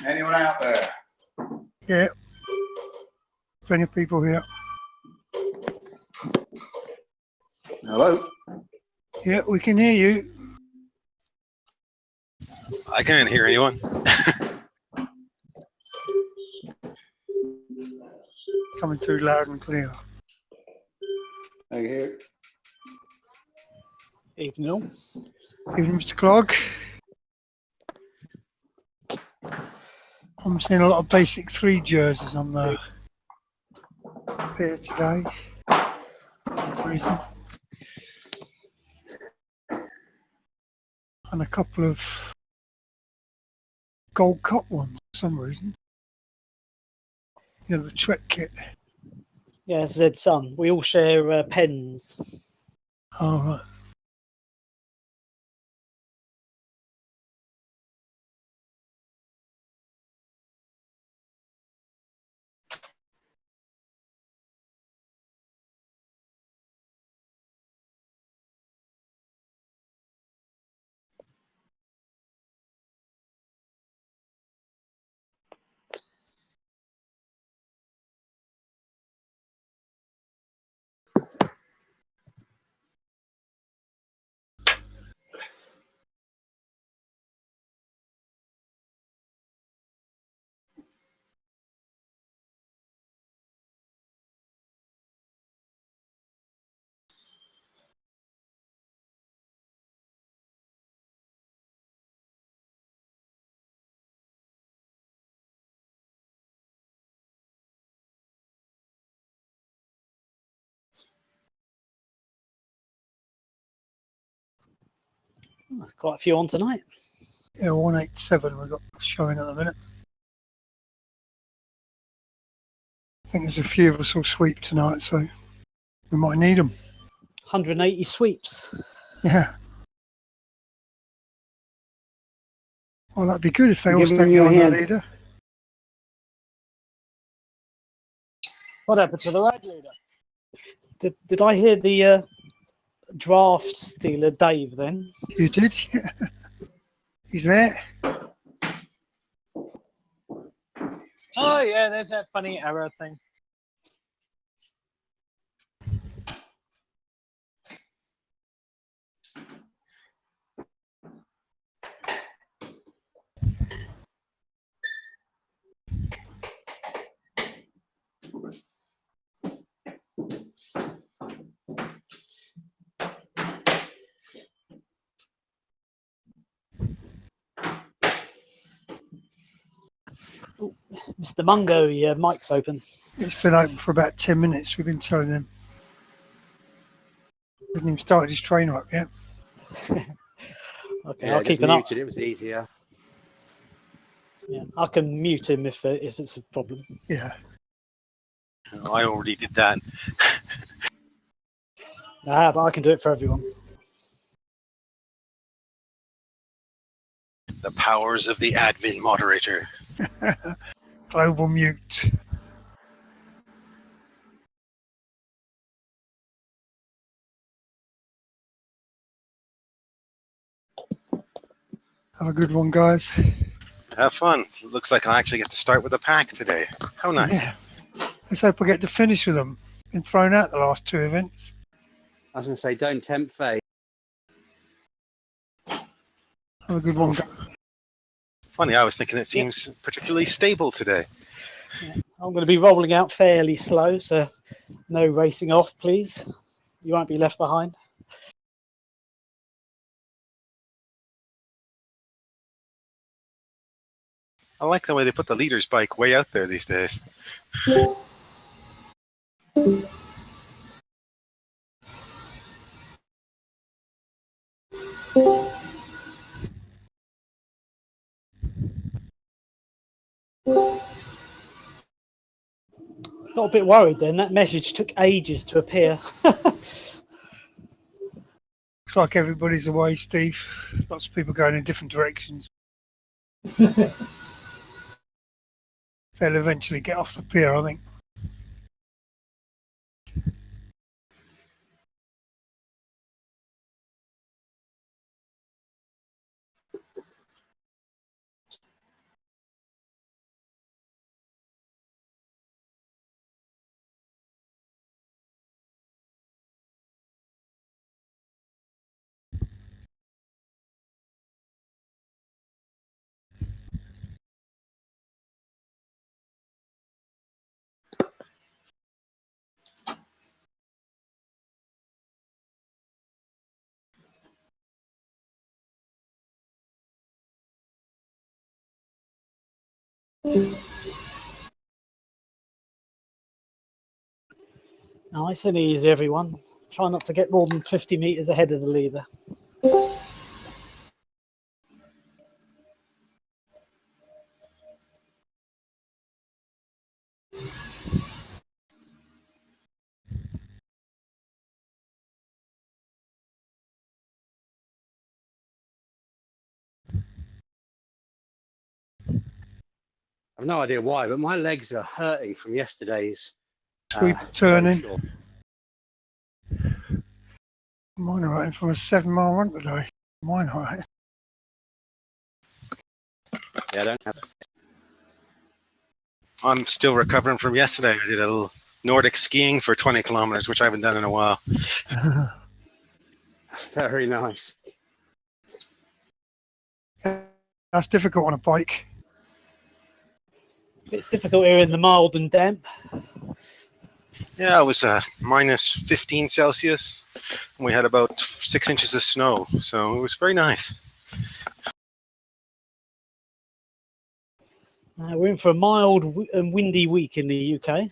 Anyone out there? Yeah. Plenty of people here. Hello? Yeah, we can hear you. I can't hear anyone. Coming through loud and clear. I hear. Evening all. Evening, Mr. Clogg. I'm seeing a lot of basic 3 jerseys on the pier today. For some reason. And a couple of Gold Cup ones for some reason. You know, the Trek kit. Yeah, Zed's son. We all share pens. Oh, right. Quite a few on tonight. Yeah, 187 we've got showing at the minute. I think there's a few of us will sweep tonight, so we might need them. 180 sweeps. Yeah. Well, that'd be good if they all Give stay them your behind the hand. leader. What happened to the ride leader? Did I hear the draft stealer Dave then? You did? Yeah. He's there. Oh yeah, there's that funny arrow thing. Mr. Mungo, your mic's open. It's been open for about 10 minutes. We've been telling him. Hasn't even started his trainer up yet. Okay, Yeah, I'll keep just an eye. muted. It was easier. Yeah, I can mute him if it's a problem. Yeah. Oh, I already did that. But I can do it for everyone. The powers of the admin moderator. Global mute. Have a good one, guys. Have fun. Looks like I'll actually get to start with the PAC today. How nice. Yeah. Let's hope I get to finish with them. Been thrown out the last 2 events. I was going to say, don't tempt fate. Have a good one, guys. Funny, I was thinking it seems particularly stable today. Yeah. I'm going to be rolling out fairly slow, so no racing off, please. You won't be left behind. I like the way they put the leader's bike way out there these days. Got a bit worried then. That message took ages to appear. Looks like everybody's away, Steve. Lots of people going in different directions. They'll eventually get off the pier, I think. Nice and easy, everyone. Try not to get more than 50 metres ahead of the leader. I've no idea why, but my legs are hurting from yesterday's Sweep turning. social. Mine are right from a 7-mile run today. Mine are right. Yeah, I don't have. I'm still recovering from yesterday. I did a little Nordic skiing for 20 kilometers, which I haven't done in a while. Very nice. That's difficult on a bike. Bit difficult here in the mild and damp. Yeah, it was minus 15 Celsius. And we had about 6 inches of snow, so it was very nice. We're in for a mild and windy week in the UK.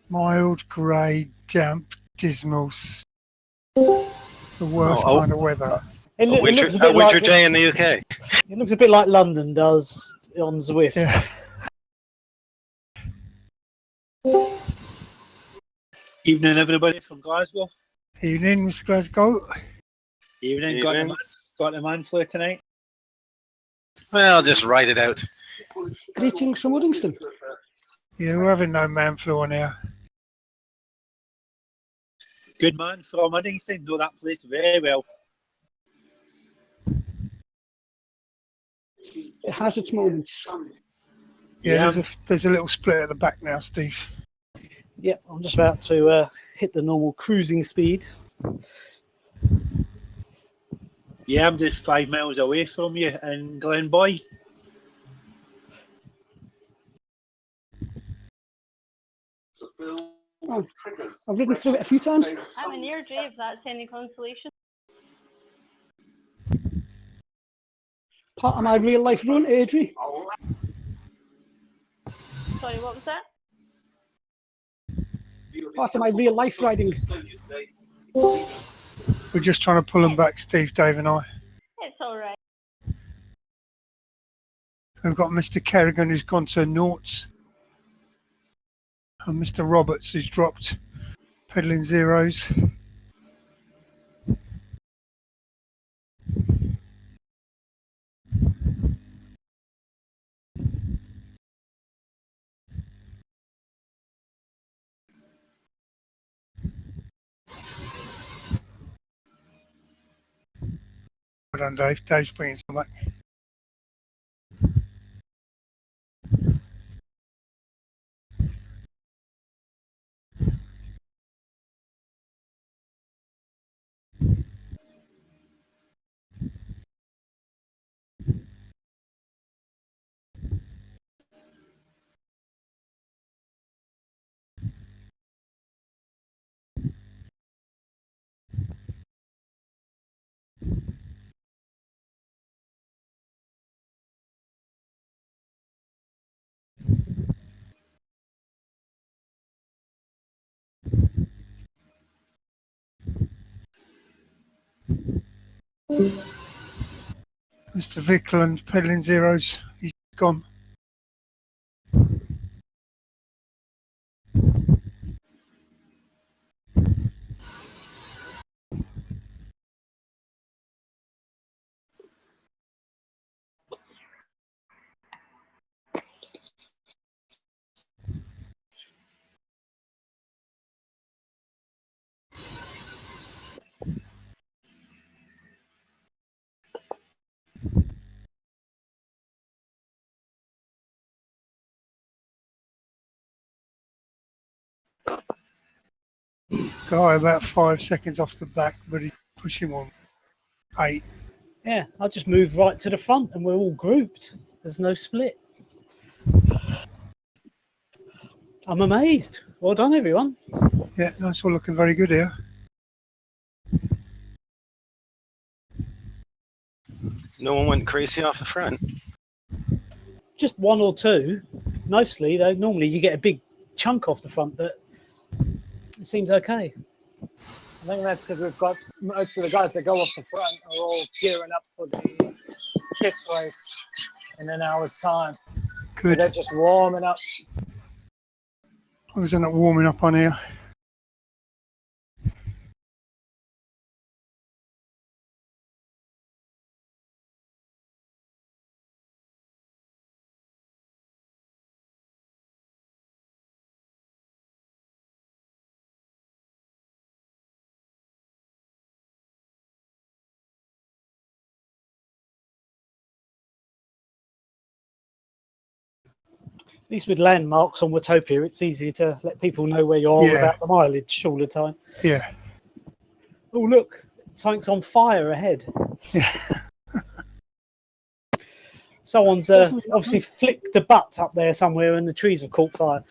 Mild, grey, damp, dismal. The worst Oh, kind of weather. It, A winter, looks a bit winter like day in the UK. it looks a bit like London does on Zwift. Yeah. Evening, everybody from Glasgow. Evening, Mr. Glasgow. Evening. Evening. Got the man flu tonight. Well, I'll just write it out. Greetings from Uddingston. Yeah, we're having no man flu on here. Good man from Uddingston. Know that place very well. It has its moments. Yeah, there's a little split at the back now, Steve. Yep, I'm just about to hit the normal cruising speed. Yeah, I'm just 5 miles away from you in Glenboy. Oh, I've ridden through it a few times. I'm in your Dave, if that's any consolation. Part of my real life run, Adri. Sorry, what was that? Part of my real life riding. We're just trying to pull them back, Steve, Dave and I. It's alright. We've got Mr. Kerrigan who's gone to noughts. And Mr. Roberts who's dropped pedaling zeros. Well done, Dave. Dave's bringing some back. Mr. Vickland pedaling zeros. He's gone. Guy about 5 seconds off the back, but he's pushing on 8. Yeah, I just moved right to the front and we're all grouped. There's no split. I'm amazed. Well done, everyone. Yeah, that's all looking very good here. No one went crazy off the front. just one or two, mostly. Though normally you get a big chunk off the front, but it seems okay. I think that's because we've got most of the guys that go off the front are all gearing up for the KISS race in an hour's time. So Good. they're just warming up. I was not warming up on here. At least with landmarks on Watopia, it's easier to let people know where you are Yeah. without the mileage all the time. Yeah. Oh, look, something's on fire ahead. Yeah. Someone's obviously flicked the butt up there somewhere and the trees have caught fire.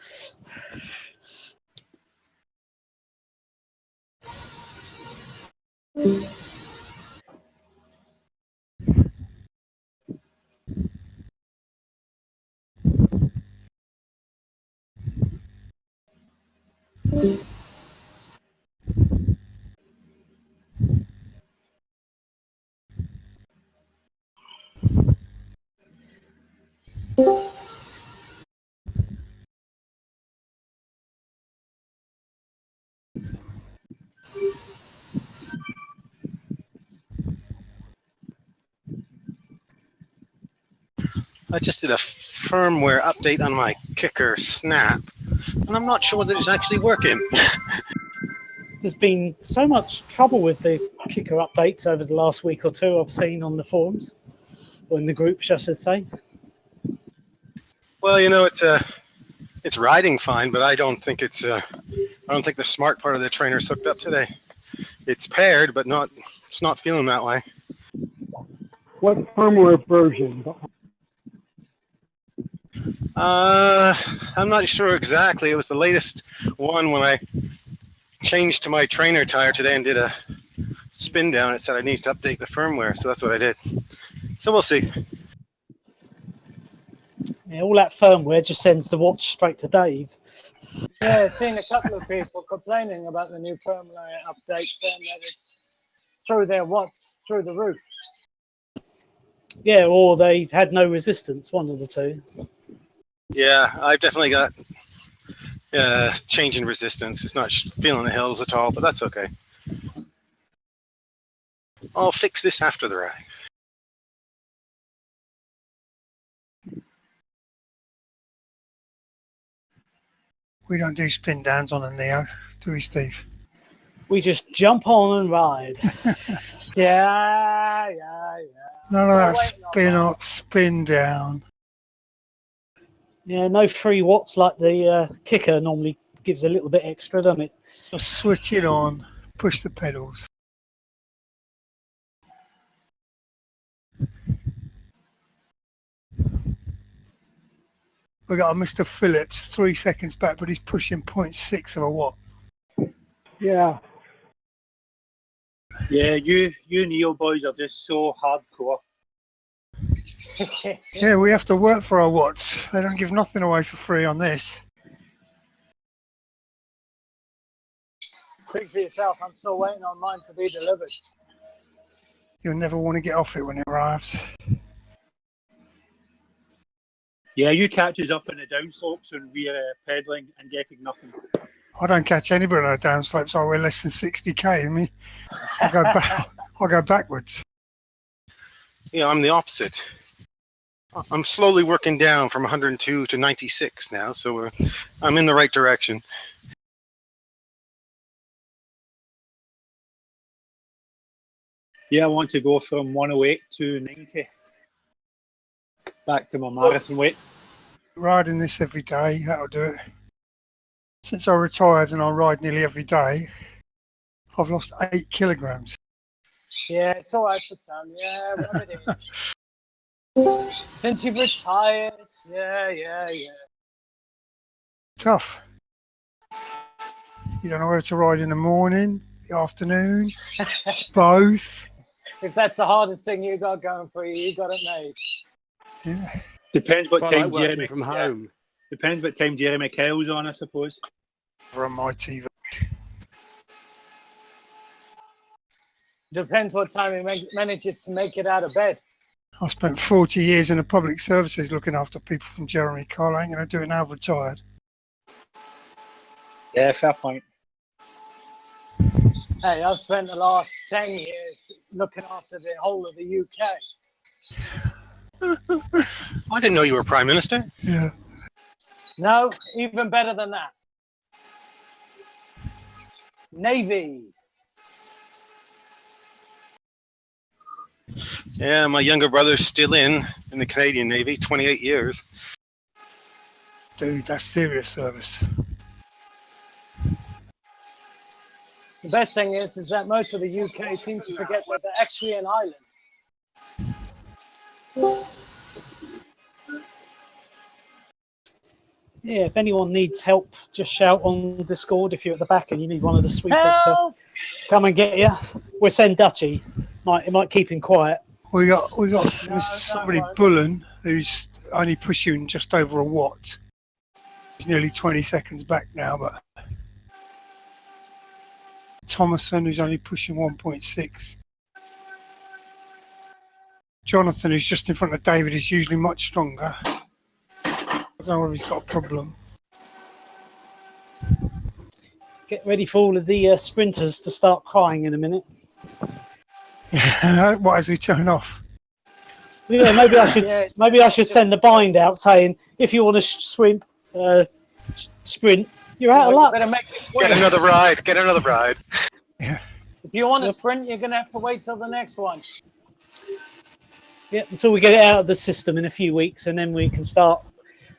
I just did a firmware update on my kicker snap, and I'm not sure that it's actually working. There's been so much trouble with the kicker updates over the last week or two I've seen on the forums, or in the groups, I should say. Well, it's riding fine, but I don't think I don't think the smart part of the trainer's hooked up today. It's paired, but it's not feeling that way. What firmware version? I'm not sure exactly. It was the latest one when I changed to my trainer tire today and did a spin down. It said I need to update the firmware, so that's what I did. So we'll see. Yeah, all that firmware just sends the watch straight to Dave. Yeah, I've seen a couple of people complaining about the new firmware update, saying that it's through their watts through the roof. Yeah, or they had no resistance, one of the two. Yeah, I've definitely got change in resistance. It's not feeling the hills at all, but that's okay. I'll fix this after the ride. We don't do spin downs on a Neo, do we, Steve? We just jump on and ride. Yeah. None of Still that waiting on spin that. up, spin down. Yeah, no 3 watts like the kicker normally gives a little bit extra, doesn't it? Just switch it on, push the pedals. We got a Mr. Phillips 3 seconds back, but he's pushing 0.6 of a watt. Yeah. Yeah, you Neo boys are just so hardcore. Yeah, we have to work for our watts. They don't give nothing away for free on this. Speak for yourself. I'm still waiting on mine to be delivered. You'll never want to get off it when it arrives. Yeah, you catch us up in the downslopes when we're pedaling and getting nothing. I don't catch anybody on the downslopes. I weigh less than 60k. I mean, I go backwards. Yeah, I'm the opposite. I'm slowly working down from 102 to 96 now, so I'm in the right direction. Yeah, I want to go from 108 to 90. Back to my marathon weight. Riding this every day, that'll do it. Since I retired and I ride nearly every day, I've lost 8 kilograms. Yeah, it's all right for some. Yeah, rub it in. Since you've retired, yeah. Tough. You don't know whether to ride in the morning, the afternoon, both. If that's the hardest thing you got going for you, you got it made. Yeah. Depends what Quite time like working Jeremy from home. Depends what time Jeremy Kyle's on, I suppose. On my TV. Depends what time he manages to make it out of bed. I spent 40 years in the public services looking after people from Jeremy Kyle. I ain't going to do it now, retired. Yeah, fair point. Hey, I've spent the last 10 years looking after the whole of the UK. I didn't know you were Prime Minister. Yeah. No, even better than that. Navy. Yeah, my younger brother's still in the Canadian Navy, 28 years. Dude, that's serious service. The best thing is that most of the UK seem to forget that they're actually an island. Yeah, if anyone needs help, just shout on Discord if you're at the back and you need one of the sweepers Help! to come and get you. We'll send Dutchy. It might keep him quiet. We got No, somebody that won't. Bullen who's only pushing just over a watt. He's nearly 20 seconds back now, but Thomason who's only pushing 1.6. Jonathan who's just in front of David is usually much stronger. I don't know if he's got a problem. Get ready for all of the sprinters to start crying in a minute. Yeah, what as we turn off? Yeah, maybe I should. Yeah. Maybe I should send the bind out saying if you want to sprint, you're out of You luck. better make it Get quick. another ride. Get another ride. If you want to sprint, you're going to have to wait till the next one. Yeah, until we get it out of the system in a few weeks, and then we can start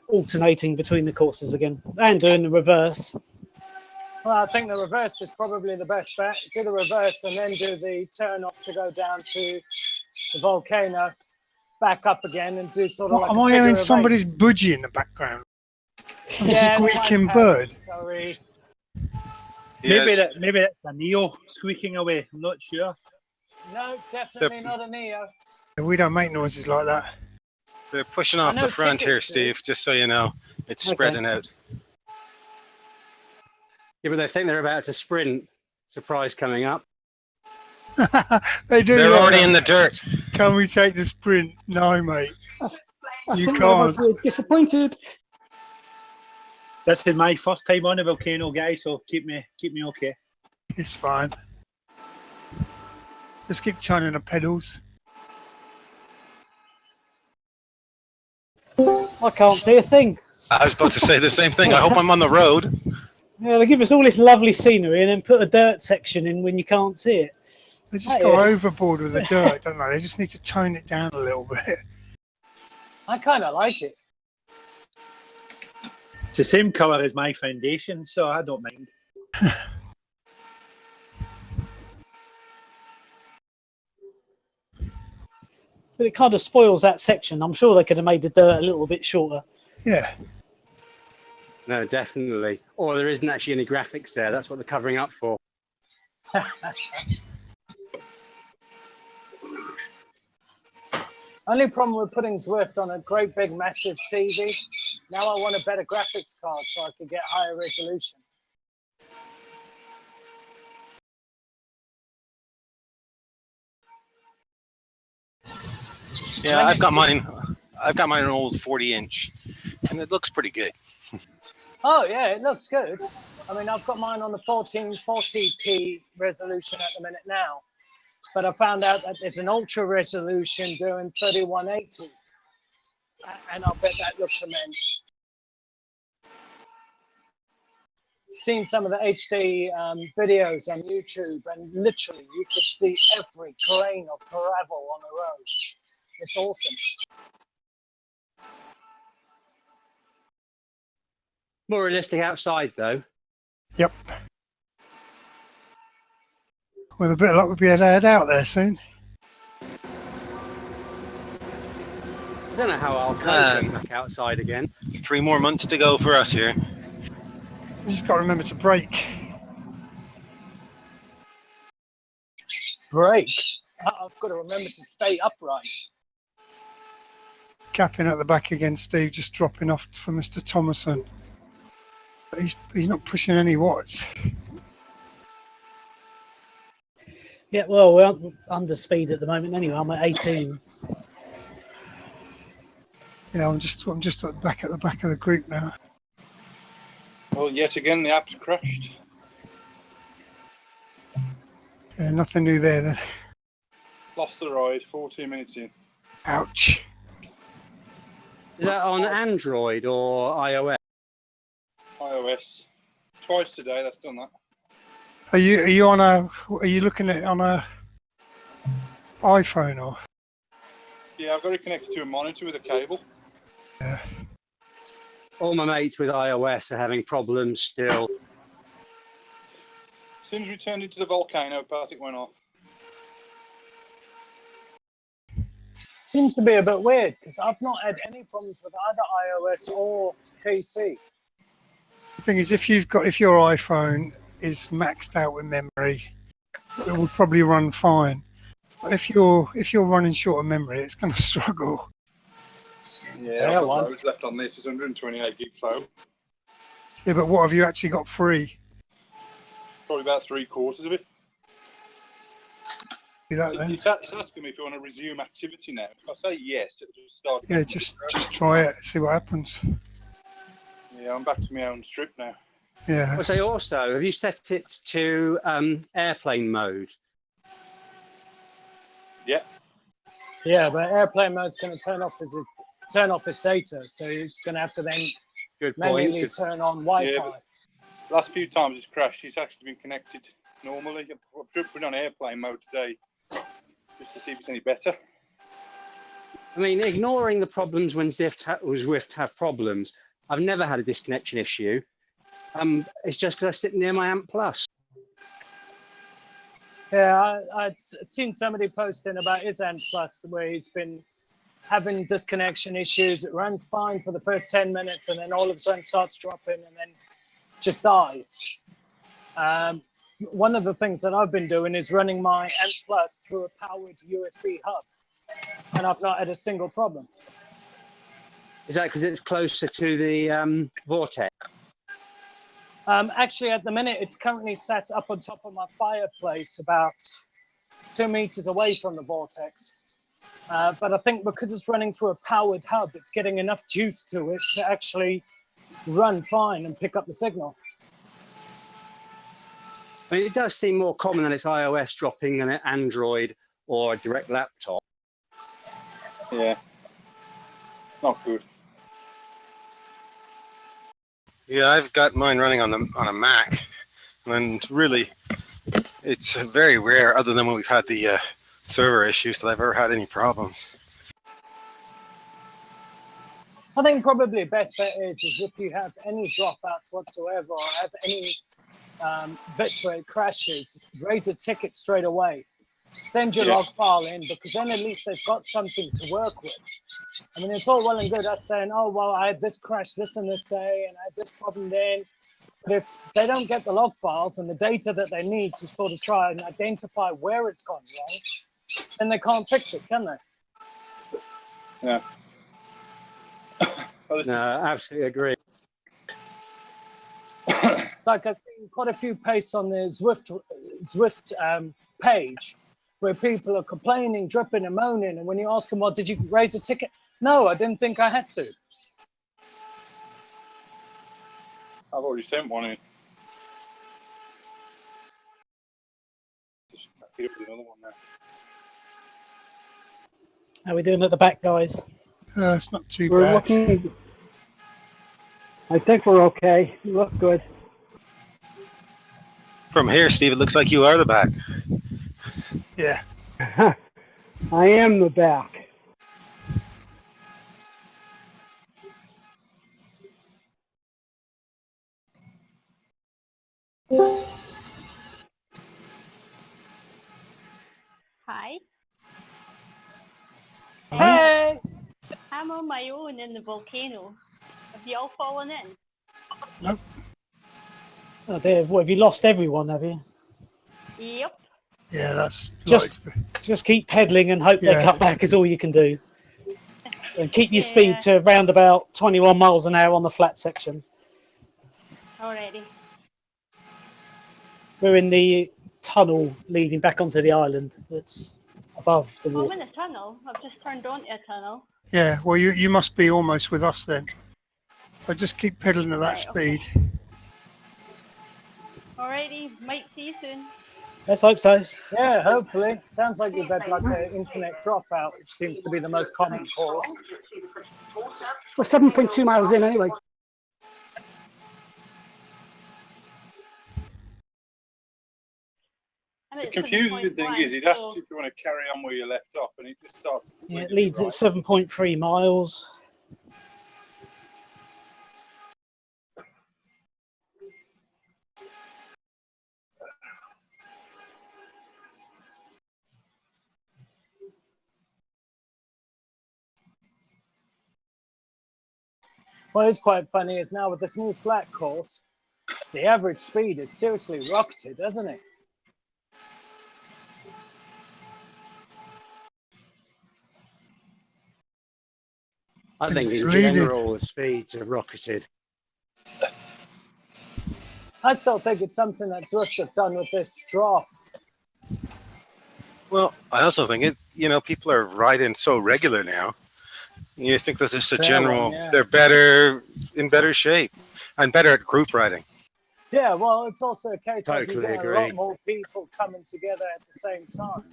alternating between the courses again and doing the reverse. Well, I think the reverse is probably the best bet. Do the reverse and then do the turn off to go down to the volcano, back up again, and do sort of like Am a I figure hearing of somebody's budgie in the background? eight. Yeah, it's my Squeaking parrot, bird. Sorry. Yes. Maybe that's a Neo squeaking away. I'm not sure. No, definitely not a Neo. We don't make noises like that. They're pushing off I know the front here, tickets do. Steve, just so you know. It's Okay. spreading out. Yeah, but they think they're about to sprint. Surprise coming up. They do. They're like already that. in the dirt. Can we take the sprint? No, mate. I You think can't. we're disappointed. This is my first time on a volcano, guys, so keep me okay. It's fine. Just keep turning the pedals. I can't see a thing. I was about to say the same thing. I hope I'm on the road. Yeah, they give us all this lovely scenery and then put a dirt section in when you can't see it. They just Hey, go yeah. overboard with the dirt, don't they? They just need to tone it down a little bit. I kind of like it. It's the same colour as my foundation, so I don't mind. But it kind of spoils that section. I'm sure they could have made the dirt a little bit shorter. Yeah. No, definitely. Or there isn't actually any graphics there. That's what they're covering up for. Only problem with putting Zwift on a great big massive TV. Now I want a better graphics card so I could get higher resolution. Yeah, I've got mine. I've got mine an old 40-inch, and it looks pretty good. Oh yeah, it looks good. I mean, I've got mine on the 1440p resolution at the minute now, but I found out that there's an ultra resolution doing 3180, and I'll bet that looks immense. Seen some of the HD videos on YouTube, and literally you could see every grain of gravel on the road. It's awesome. More realistic outside, though. Yep. With a bit of luck, we'll be able to head out there soon. I don't know how I'll cope back outside again. 3 more months to go for us here. We just got to remember to brake. Break. I've got to remember to stay upright. gapping at the back again, Steve, just dropping off for Mr. Thomason. But he's not pushing any watts. Yeah, well, we're under speed at the moment anyway. I'm at 18. Yeah, I'm just at the back of the group now. Well, yet again, the app's crashed. Yeah, nothing new there then. Lost the ride, 14 minutes in. Ouch. Is that on Android or iOS? iOS. Twice today, that's done that. Are you looking at it on a iPhone or? Yeah, I've got it connected to a monitor with a cable. Yeah. All my mates with iOS are having problems still. As soon as we turned into the volcano path, it went off. Seems to be a bit weird because I've not had any problems with either iOS or PC. The thing is, if your iPhone is maxed out with memory, it will probably run fine. But if you're running short of memory, it's going to struggle. Yeah, I've got loads left on this. It's 128 gig phone. Yeah, but what have you actually got free? Probably about 3/4 of it. Do that then. It's asking me if you want to resume activity now. If I say yes, it'll just start. Yeah, just try it, see what happens. Yeah, I'm back to my own strip now. Yeah. I say also, have you set it to airplane mode? Yeah. Yeah, but airplane mode's going to turn off its data, so it's going to have to then Good manually point. turn on Wi-Fi. Yeah, last few times it's crashed. It's actually been connected normally. I've put it on airplane mode today just to see if it's any better. I mean, ignoring the problems when Zwift have problems, I've never had a disconnection issue. It's just because I sit near my Amp Plus. Yeah, I'd seen somebody posting about his Amp Plus where he's been having disconnection issues. It runs fine for the first 10 minutes and then all of a sudden starts dropping and then just dies. One of the things that I've been doing is running my Amp Plus through a powered USB hub, and I've not had a single problem. Is that because it's closer to the vortex? Actually, at the minute, it's currently set up on top of my fireplace about 2 meters away from the vortex. But I think because it's running through a powered hub, it's getting enough juice to it to actually run fine and pick up the signal. I mean, it does seem more common than it's iOS dropping than Android or a direct laptop. Yeah. Not good. Yeah, I've got mine running on a Mac, and really, it's very rare, other than when we've had the server issues, that I've ever had any problems. I think probably best bet is if you have any dropouts whatsoever or have any bits where it crashes, raise a ticket straight away. Send your log file in, because then at least they've got something to work with. I mean, it's all well and good us saying, oh, well, I had this crash this and this day, and I had this problem then. But if they don't get the log files and the data that they need to sort of try and identify where it's gone wrong, then they can't fix it, can they? Yeah. No, absolutely agree. It's like I've seen quite a few posts on the Zwift page where people are complaining, dripping and moaning. And when you ask them, well, did you raise a ticket? No, I didn't think I had to. I've already sent one in. Just back it up with another one now. How are we doing at the back, guys? It's not too We're bad. looking. I think we're okay. We look good. From here, Steve, it looks like you are the back. Yeah. I am the back. Hi. Hey! I'm on my own in the volcano. Have you all fallen in? Nope. Oh dear, what, have you lost everyone, have you? Yep. Yeah, that's Just keep pedaling and hope they Yeah. cut back is all you can do. And keep your Yeah. speed to around about 21 miles an hour on the flat sections. Already. We're in the tunnel leading back onto the island that's above the Oh, I'm water. in a tunnel. I've just turned onto a tunnel. Yeah, well, you must be almost with us then. So just keep pedaling at that Right, okay. speed. Alrighty, might see you soon. Let's hope so. Yeah, hopefully. Sounds like you've had like an internet dropout, which seems to be the most common cause. We're 7.2 miles in anyway. I'm The at confusing thing 7.1, is, it asks so you if you want to carry on where you left off, and it just starts. Yeah, it completely leads right. at 7.3 miles. What is quite funny is now with this new flat course, the average speed is seriously rocketed, isn't it? I think It's in leading. general the speeds are rocketed. I still think it's something that Zwift have done with this draft. Well, I also think it. You know, people are riding so regular now. You think there's just a Fair general. one, yeah. They're better in better shape and better at group riding. Yeah, well, it's also a case of you Totally get a agree. lot more people coming together at the same time.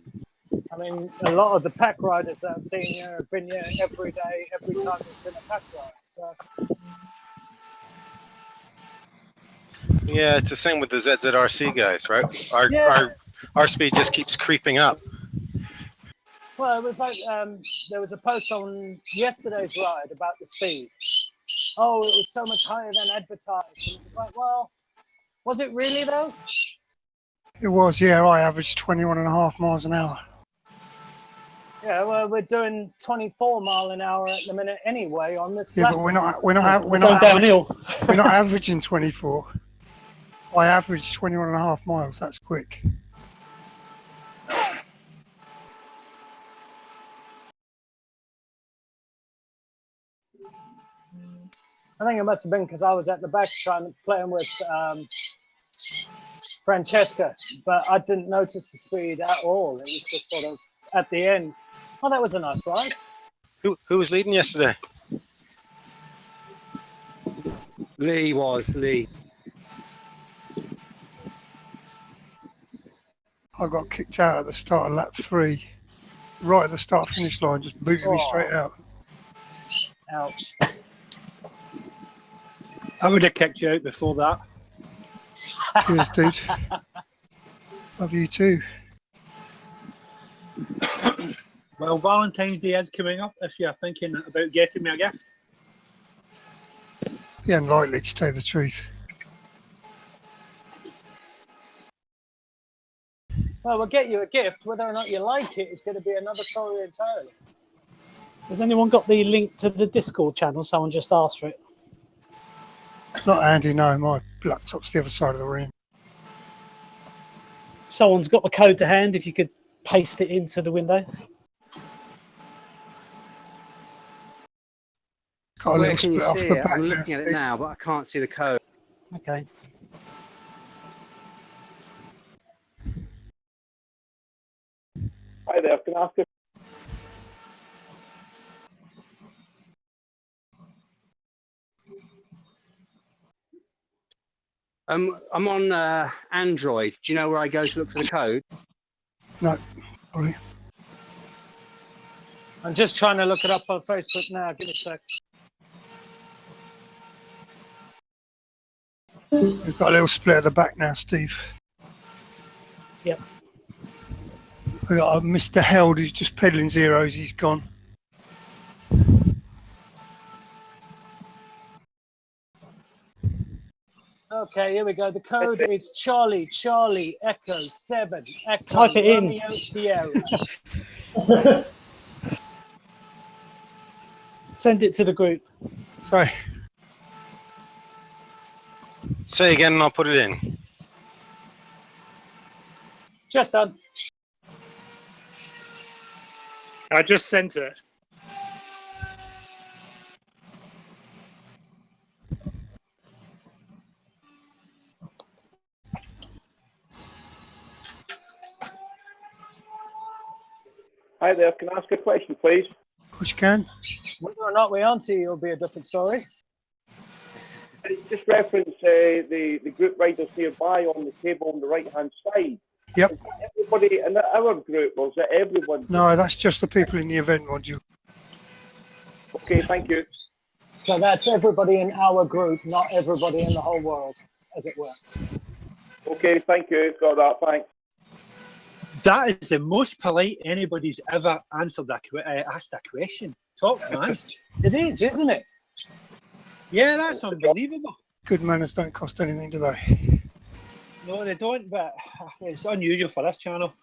I mean, a lot of the pack riders that I've seen here have been here every day, every time there's been a pack ride. So, Yeah, it's the same with the ZZRC guys, right? yeah. Our speed just keeps creeping up. Well, it was like there was a post on yesterday's ride about the speed. Oh, it was so much higher than advertised. And it was like, well, was it really though? It was, yeah. I averaged 21.5 miles an hour. Yeah, well, we're doing 24 mile an hour at the minute anyway on this Yeah, flat. but we're not Going downhill. we're not averaging 24. I averaged 21.5 miles. That's quick. I think it must have been because I was at the back playing with Francesca, but I didn't notice the speed at all. It was just sort of at the end. Oh, that was a nice ride. Who was leading yesterday? Lee. I got kicked out at the start of lap 3. Right at the start finish line, just booted me straight out. Ouch. I would have kicked you out before that. Cheers, dude. Love you too. Well, Valentine's Day is coming up if you're thinking about getting me a gift. Yeah, unlikely to tell you the truth. Well, we'll get you a gift. Whether or not you like it is going to be another story entirely. Has anyone got the link to the Discord channel? Someone just asked for it. Not Andy, no. My laptop's the other side of the room. Someone's got the code to hand. If you could paste it into the window. Got a Where little can you split off see the it? back I'm now, looking at it Steve. now, but I can't see the code. Okay. Hi there, can I ask you? I'm on Android. Do you know where I go to look for the code? No, sorry. I'm just trying to look it up on Facebook now. Give me a sec. We've got a little split at the back now, Steve. Yep. We got Mr. Held who's just peddling zeros. He's gone. Okay, here we go. The code is Charlie Echo 7 Echo Type it in. Romeo Sierra. Send it to the group. Sorry. Say again, and I'll put it in. Just done. I just sent it. Hi there, can I ask a question, please? Of course you can. Whether or not we answer you will be a different story. Just reference the group riders nearby on the table on the right-hand side. Yep. Is that everybody in our group, or is it everyone? No, that's just the people in the event module. Okay, thank you. So that's everybody in our group, not everybody in the whole world, as it were. Okay, thank you. Got that, thanks. That is the most polite anybody's ever answered asked that question. Top man. It is, isn't it? Yeah, that's unbelievable. Good manners don't cost anything, do they? No, they don't, but it's unusual for this channel.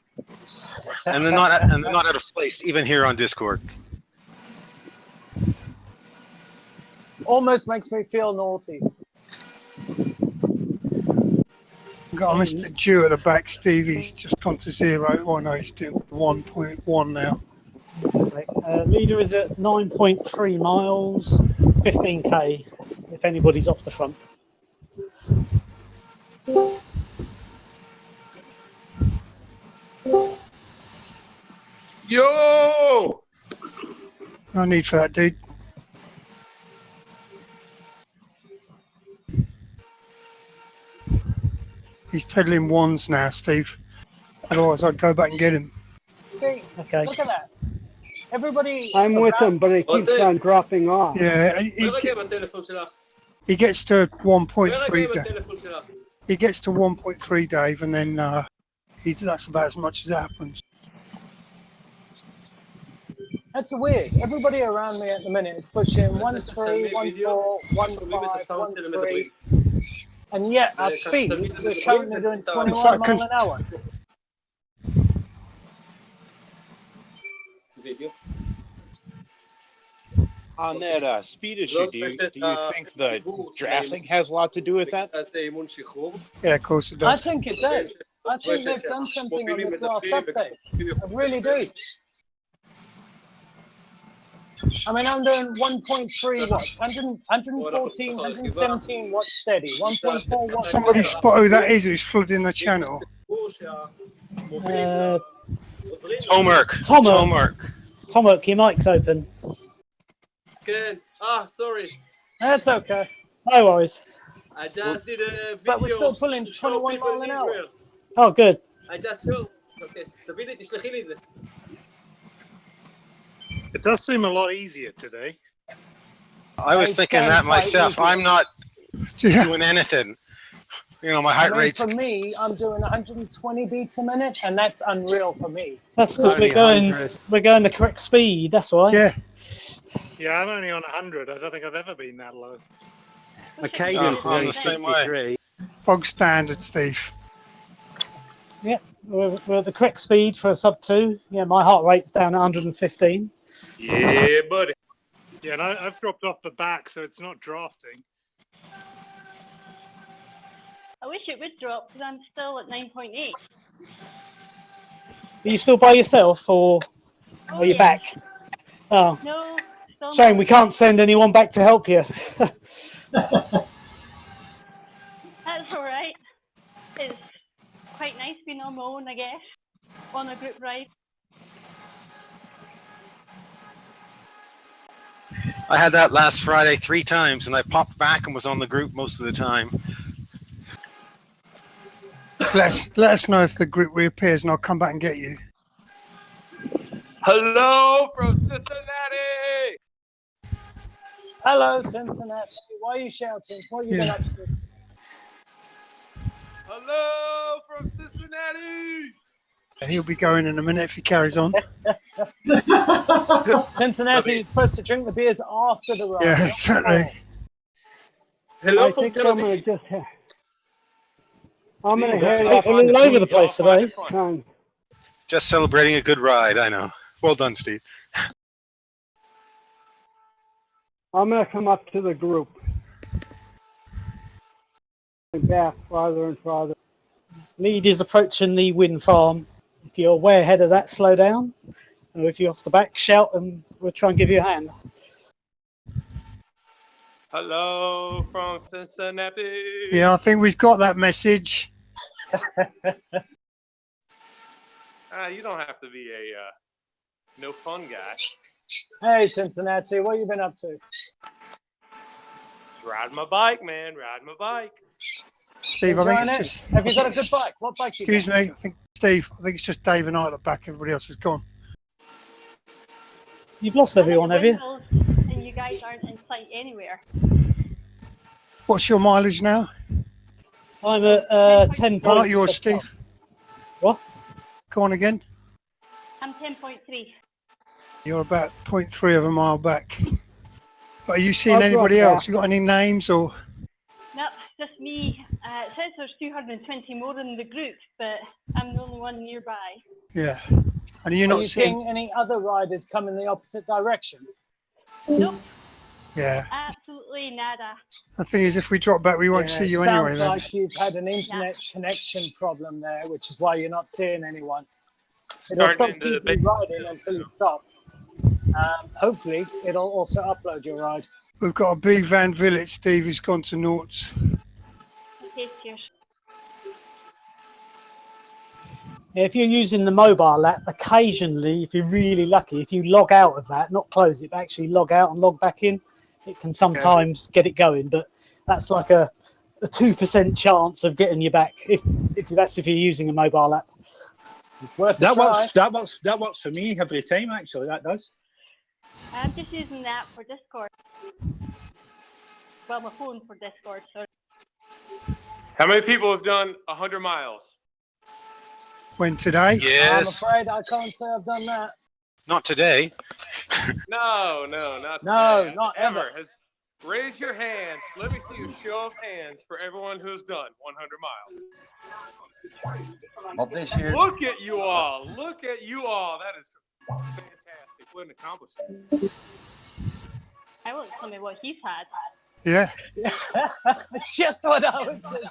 And they're not out of place, even here on Discord. Almost makes me feel naughty. Got Mr. Dew at the back. Stevie's just gone to 0. Oh no, he's doing 1.1 now. Leader is at 9.3 miles, 15k, if anybody's off the front. Yo! No need for that, dude. He's peddling ones now, Steve. Otherwise, I'd go back and get him. See, Okay. look at that. Everybody. I'm with him, but it keeps on dropping off. Yeah, he gets to 1.3. He gets to 1.3, Dave, and then that's about as much as happens. That's weird. Everybody around me at the minute is pushing 1.3, 1.4, 1.5, 1.3. And yet, our speed, we're currently doing 21 miles an hour. On that speed issue, do you think the drafting has a lot to do with that? Yeah, of course it I does. think it does. I think they've done something on this last update. I really do. I mean, I'm doing 1.3 watts, 114, 117 watts steady, 1.4 watts. Somebody spot who that is who's flooding the channel. Tomark. Tomark, your mic's open. Good. Sorry. That's okay. No worries. I just did a video. But we're still pulling 21 miles an hour. Oh, good. I just showed. Okay. תשלחי לי את זה. It does seem a lot easier today. I was thinking that myself. I'm not doing anything. You know, my heart rate's... For me, I'm doing 120 beats a minute, and that's unreal for me. That's because we're going the correct speed. That's why. Yeah. Yeah, I'm only on 100. I don't think I've ever been that low. My cadence is on only the same 63. Bog standard, Steve. Yeah, we're at the correct speed for a sub 2. Yeah, my heart rate's down at 115. Yeah, buddy. Yeah, and I've dropped off the back, so it's not drafting. I wish it would drop because I'm still at 9.8. Are you still by yourself, or are you back? Oh, No, still shame not. we can't send anyone back to help you. That's all right. It's quite nice being on my own, I guess, on a group ride. I had that last Friday 3 times, and I popped back and was on the group most of the time. Let us know if the group reappears, and I'll come back and get you. Hello from Cincinnati. Hello, Cincinnati. Why are you shouting? What are you doing up to? Hello from Cincinnati. He'll be going in a minute if he carries on. Cincinnati is supposed to drink the beers after the ride. Yeah, exactly. Hello I from think Tel I'm Aviv. gonna head We're all over the place today. on. Just celebrating a good ride, I know. Well done, Steve. I'm gonna come up to the group. And back farther and farther. Lead is approaching the wind farm. If you're way ahead of that, slow down. Or if you're off the back, shout and we'll try and give you a hand. Hello from Cincinnati. Yeah, I think we've got that message. You don't have to be a No fun guy. Hey, Cincinnati, what you been up to? Riding my bike, man. Riding my bike. Steve, I think Enjoying it's it? just. Have you got a good bike? What bike you Excuse got? me, I think Steve. I think it's just Dave and I at the back. Everybody else is gone. You've lost everyone, have you? And you guys aren't in sight anywhere. What's your mileage now? I'm at 10 No, not points. yours, Steve. What? Go on again. I'm 10.3. You're about 0.3 of a mile back. But are you seeing I've got anybody that. else? You got any names or? No, just me. It says there's 220 more in the group, but I'm the only one nearby. Yeah. And you're Are not you seeing any other riders come in the opposite direction? Nope, Yeah. absolutely nada. The thing is, if we drop back, we won't Yeah, see you it anyway. sounds Then. like you've had an internet connection problem there, which is why you're not seeing anyone. It'll stop Starting into keeping riding until you stop. Hopefully, it'll also upload your ride. We've got a B Van Village, Steve, who's gone to Norts. Okay, cheers. If you're using the mobile app, occasionally, if you're really lucky, if you log out of that, not close it, but actually log out and log back in, it can sometimes get it going. But that's like a 2% chance of getting you back if you're using a mobile app. It's worth That a try. works for me every time. Actually, that does. I'm just using the app for Discord. Well, my phone for Discord, sorry. How many people have done 100 miles? When today? Yes. I'm afraid I can't say I've done that. Not today. No, not ever. Raise your hand. Let me see a show of hands for everyone who's done 100 miles. Well, this year. Look at you all. Look at you all. That is fantastic. What an accomplishment. I won't tell me what he's had. Yeah. Just what I was thinking.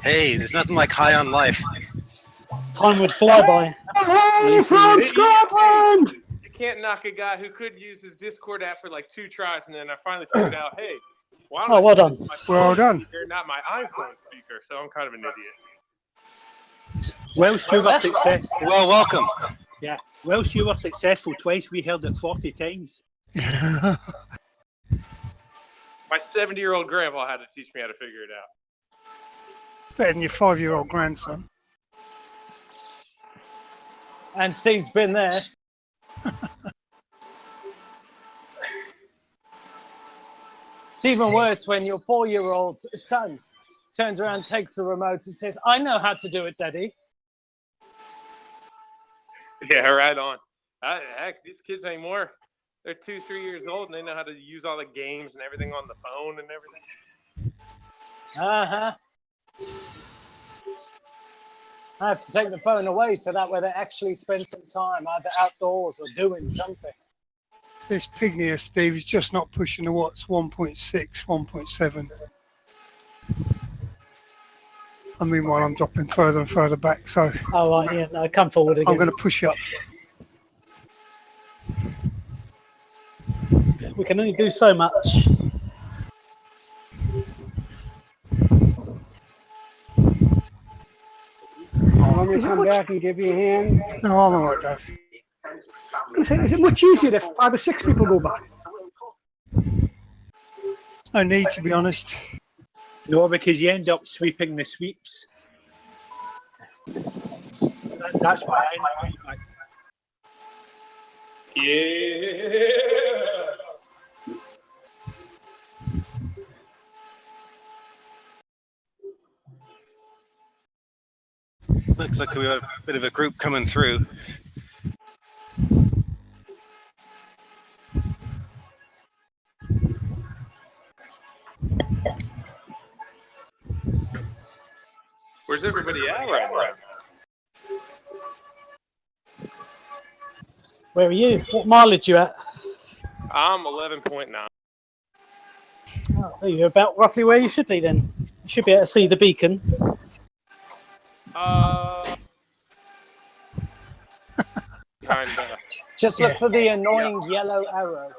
Hey, there's nothing like high on life. Time would fly by. Hey, from Scotland! You can't knock a guy who could use his Discord app for like 2 tries, and then I finally figured out, hey, why don't I well set done. this to my Well phone done. speaker, not my iPhone speaker, so I'm kind of an idiot. Whilst you were successful. Well, welcome. Yeah. Whilst you were successful twice, we held it 40 times. My 70-year-old grandpa had to teach me how to figure it out. Better than your 5-year-old grandson. And Steve's been there. It's even worse when your 4-year-old son turns around, takes the remote and says, I know how to do it, Daddy. Yeah, right on. Heck, these kids anymore, they're 2-3 years old, and they know how to use all the games and everything on the phone and everything. Uh-huh. I have to take the phone away so that way they actually spend some time either outdoors or doing something. This pygmy, Steve, is just not pushing the watts 1.6, 1.7. I mean, while I'm dropping further and further back, so Oh, right, yeah, no, come forward again. I'm going to push up. We can only do so much. Want me to come back and give you a hand? No, I'm all right, Dave. Is it much easier if 5 or 6 people go back? No need, to be honest. No, because you end up sweeping the sweeps. That's why I end up back. Yeah. Looks like we have a bit of a group coming through. Where's everybody at right now? Where are you? What mileage you at? I'm 11.9. Oh, you're about roughly where you should be then. You should be able to see the beacon. Kinda. Just look for the annoying yellow arrow.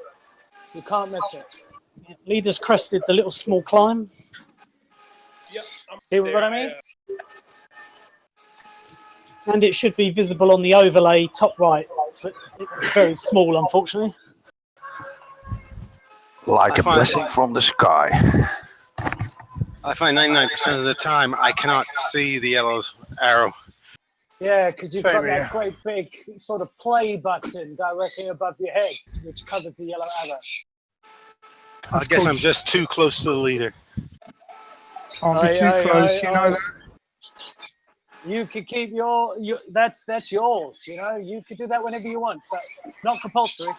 You can't miss it. Yeah, leader's crested the little small climb. Yep. See what I mean? And it should be visible on the overlay top right. but it's very small, unfortunately. Like I a find- blessing from the sky. I find 99% of the time I cannot see the yellow arrow. Yeah, because you've Same got here. that great big sort of play button directly above your heads, which covers the yellow arrow. I guess I'm just too close to the leader. Can't be too close, you know that. You could keep your that's yours. You know, you could do that whenever you want, but it's not compulsory.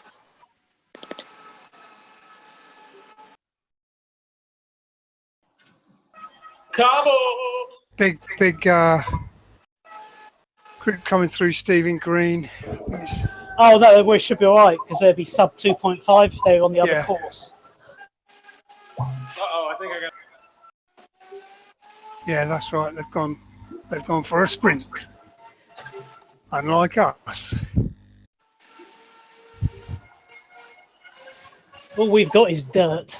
Cabo! Big group coming through Stephen Green. Oh, no, we should be all right because they'd be sub 2.5. They're on the other Yeah. course. Uh-oh, I think I got... Yeah, that's right. They've gone for a sprint. Unlike us. All we've got is dirt.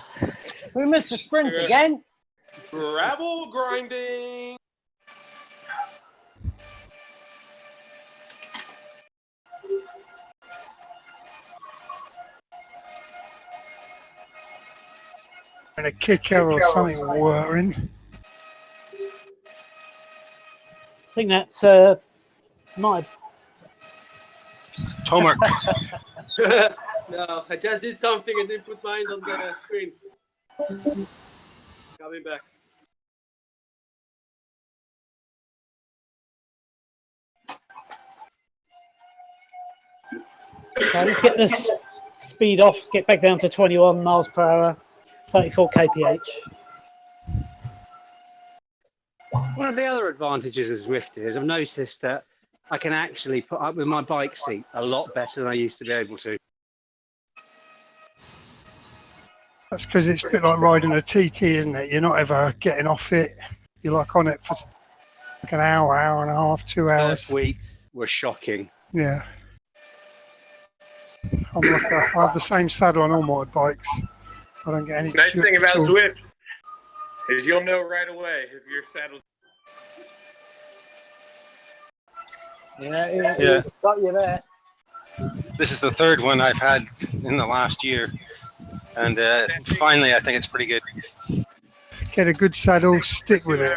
We missed a sprint again. Gravel grinding! And a kicker or something whirring. I think that's my. It's Tomark. No, I just did something and didn't put mine on the screen. Coming back. Okay, let's get this speed off, get back down to 21 miles per hour, 34 kph. One of the other advantages of Zwift is I've noticed that I can actually put up with my bike seat a lot better than I used to be able to. That's because it's a bit like riding a TT, isn't it? You're not ever getting off it. You're like on it for like an hour, hour and a half, 2 hours. First weeks were shocking. Yeah. I have the same saddle on all my bikes. I don't get any. Nice thing about at all. Zwift is you'll know right away if your saddle's... Yeah, Yeah. it's got you there. This is the third one I've had in the last year. And finally, I think it's pretty good. Get a good saddle, stick with it.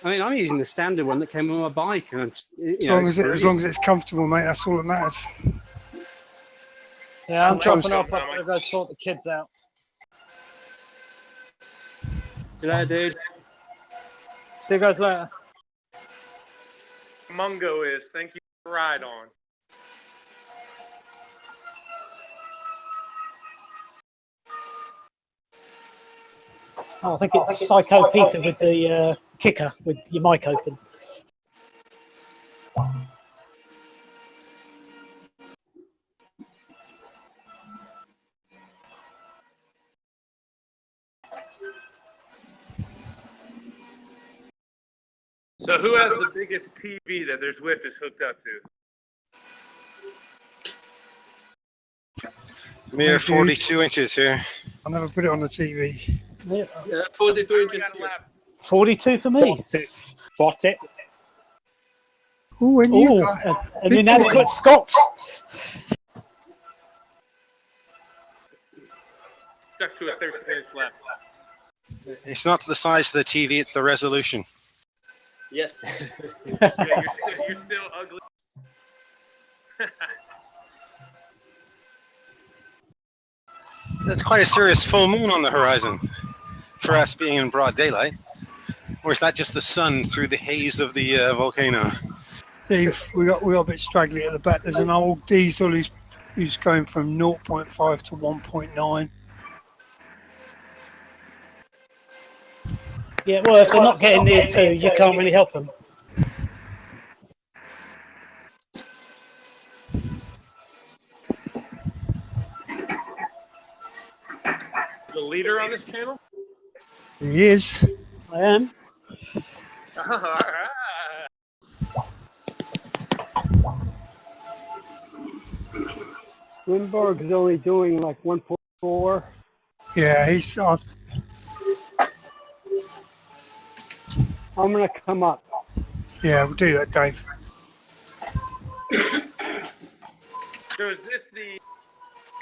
I mean, I'm using the standard one that came on my bike, and I'm, As long as it's comfortable, mate. That's all that matters. Yeah, I'm Sometimes- dropping off. I'm gonna go sort the kids out. G'day, dude. See you guys later. Mungo is. Thank you for the ride on. Oh, I think it's Psycho Peter with the kicker with your mic open. So who has the biggest TV that their Zwift is hooked up to? Mere 42 inches here. I never put it on the TV. Yeah. 42 inches here. 42 for me. 40. Ooh, and you Ooh, got an inadequate Scott. Stuck to it 13 minutes left. It's not the size of the TV, it's the resolution. Yes. Yeah, you're still ugly. That's quite a serious full moon on the horizon for us being in broad daylight. Or is that just the sun through the haze of the volcano? Steve, we got a bit straggly at the back. There's an old diesel who's going from 0.5 to 1.9. Yeah, well, if they're not getting near 2, you can't really help them. The leader on this channel? He is. I am. All right. Lindbergh's only doing like 1.4. Yeah, he's. I'm gonna come up. Yeah, we'll do that, Dave. So is this the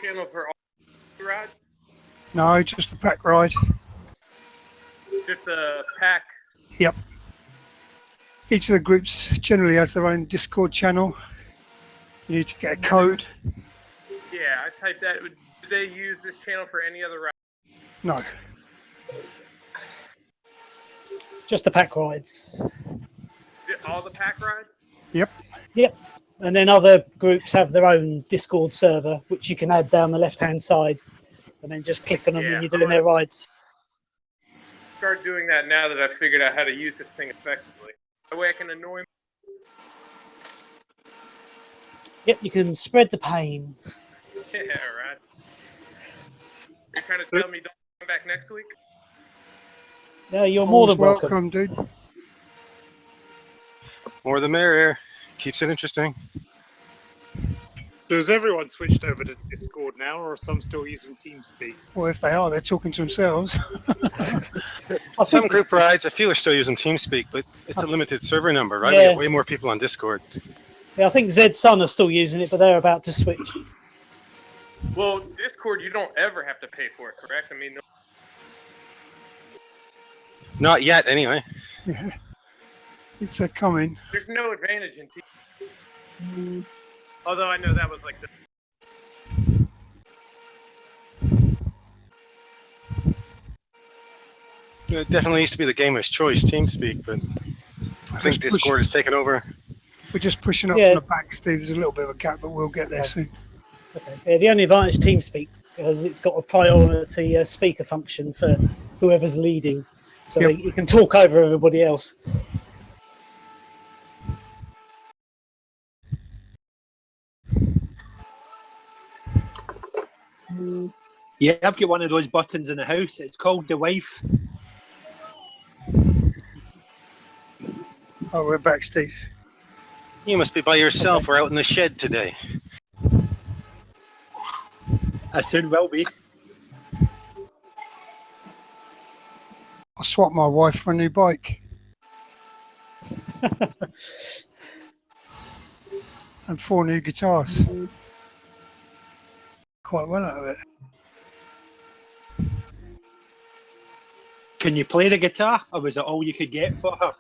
channel for all rides? No, just a pack ride. Just a pack. Yep. Each of the groups generally has their own Discord channel. You need to get a code. Yeah, I typed that. Do they use this channel for any other ride? No. Just the pack rides. All the pack rides? Yep. Yep. And then other groups have their own Discord server, which you can add down the left-hand side, and then just click on them when you're doing their rides. Start doing that now that I've figured out how to use this thing effectively. That way I can annoy. Yep, you can spread the pain. Yeah, right. You're trying to tell me don't come back next week? No, you're more than welcome. Dude. More the merrier. Keeps it interesting. So has everyone switched over to Discord now, or are some still using TeamSpeak? Well, if they are, they're talking to themselves. Some group rides, a few are still using TeamSpeak, but it's a limited server number, right? Yeah. We have way more people on Discord. Yeah, I think Zed's Son are still using it, but they're about to switch. Well, Discord, you don't ever have to pay for it, correct? I mean, no. Not yet, anyway. Yeah. It's a coming. There's no advantage in Team. Although I know that was like the. It definitely used to be the gamer's choice, TeamSpeak, but I think Discord has taken over. We're just pushing up from the back, Steve. There's a little bit of a gap, but we'll get there soon. Okay. Yeah, the only advantage is TeamSpeak because it's got a priority speaker function for whoever's leading, so you can talk over everybody else. Yeah, I've got one of those buttons in the house. It's called the wife. Oh, we're back, Steve. You must be by yourself or out in the shed today. I soon will be. I swapped my wife for a new bike. And 4 new guitars. Quite well out of it. Can you play the guitar, or was it all you could get for her?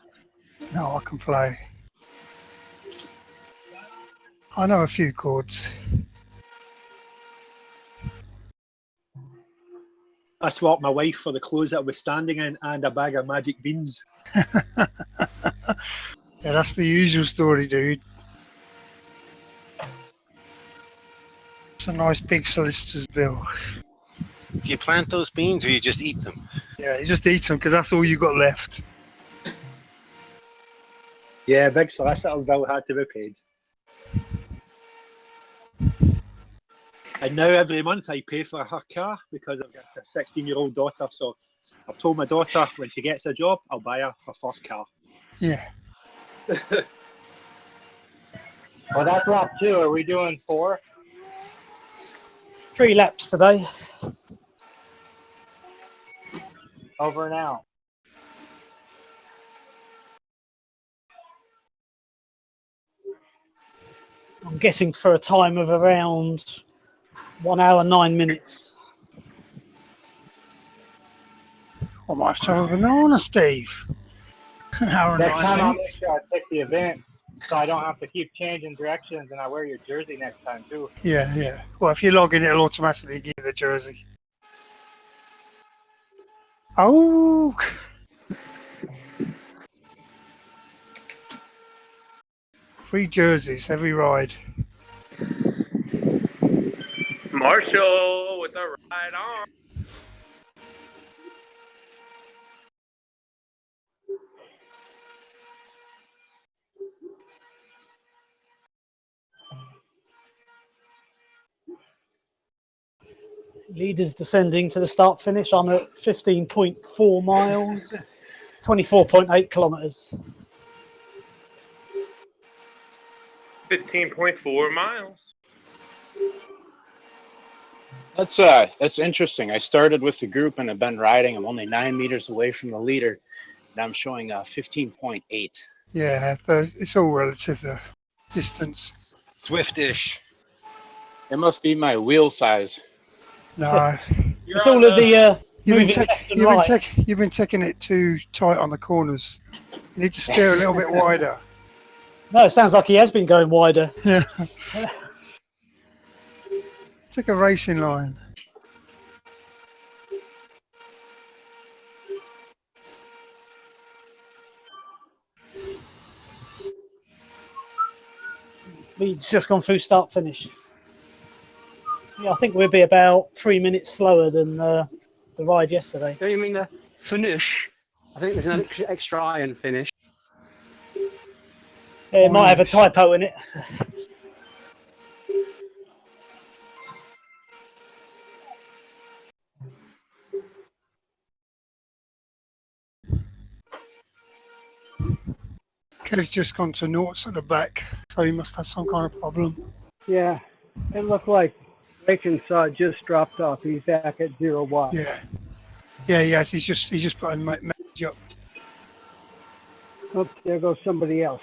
No, I can play. I know a few chords. I swapped my wife for the clothes that I was standing in and a bag of magic beans. Yeah, that's the usual story, dude. It's a nice big solicitor's bill. Do you plant those beans or you just eat them? Yeah, you just eat them because that's all you got left. Yeah, big solicitor bill had to be paid. And now every month I pay for her car because I've got a 16-year-old daughter. So I've told my daughter when she gets a job, I'll buy her first car. Yeah. Well, that's lap 2. Are we doing 4? 3 laps today. Over and out. I'm guessing for a time of around 1 hour 9 minutes. I might have to have a banana, Steve. An hour and Next 9 time I'll make minutes. sure I pick the event so I don't have to keep changing directions, and I wear your jersey next time too. Yeah, yeah. Well, if you log in, it'll automatically give you the jersey. Oh! Free jerseys every ride. Marshall with the ride on. Leaders descending to the start finish. I'm at 15.4 miles, 24.8 kilometers. 15.4 miles. That's interesting. I started with the group and I've been riding. I'm only 9 meters away from the leader, and I'm showing 15.8. Yeah, it's all relative, the distance. Zwift-ish. It must be my wheel size. No, It's all of the moving left and right. you've been taking it too tight on the corners. You need to steer a little bit wider. No, it sounds like he has been going wider. Yeah. Take a racing line. He's just gone through start finish. Yeah, I think we'll be about 3 minutes slower than the ride yesterday. Do you mean the finish? I think there's an extra iron finish. Yeah, it might have a typo in it. Kev's just gone to noughts at the back, so he must have some kind of problem. Yeah, it looked like Lakensaw just dropped off. He's back at 0 watts. Yeah. Yeah, yes, he's just put a message up. Oops, there goes somebody else.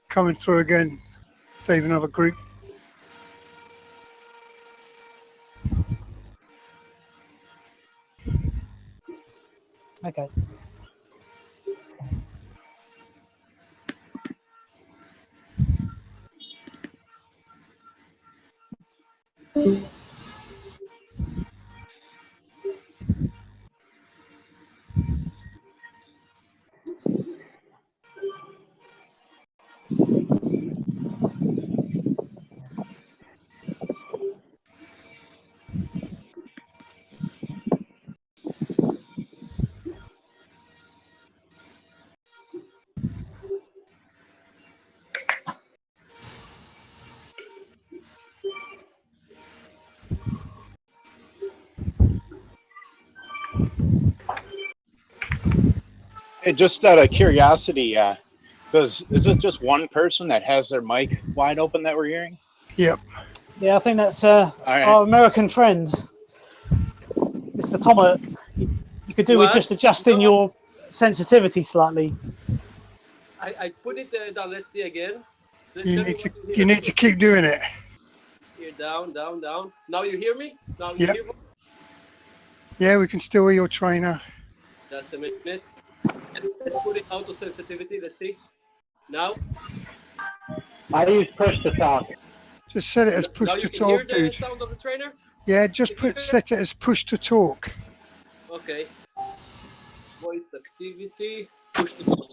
Coming through again. Dave, another group. Okay. Hey, just out of curiosity, is it just one person that has their mic wide open that we're hearing? Yep. Yeah, I think that's right. our American friend, Mr. Tomer. You could do with just adjusting your sensitivity slightly. I put it down. Let's see again. You need to keep doing it. Here, down, down, down. Now you hear me? Now you Yep. hear me? Yeah, we can still hear your trainer. Just a minute. Let's put it auto sensitivity. Let's see. Now. I use push to talk. Just set it as push Now to you can hear talk, the dude. sound of the trainer? Yeah, just set it as push to talk. Okay. Voice activity. Push to talk.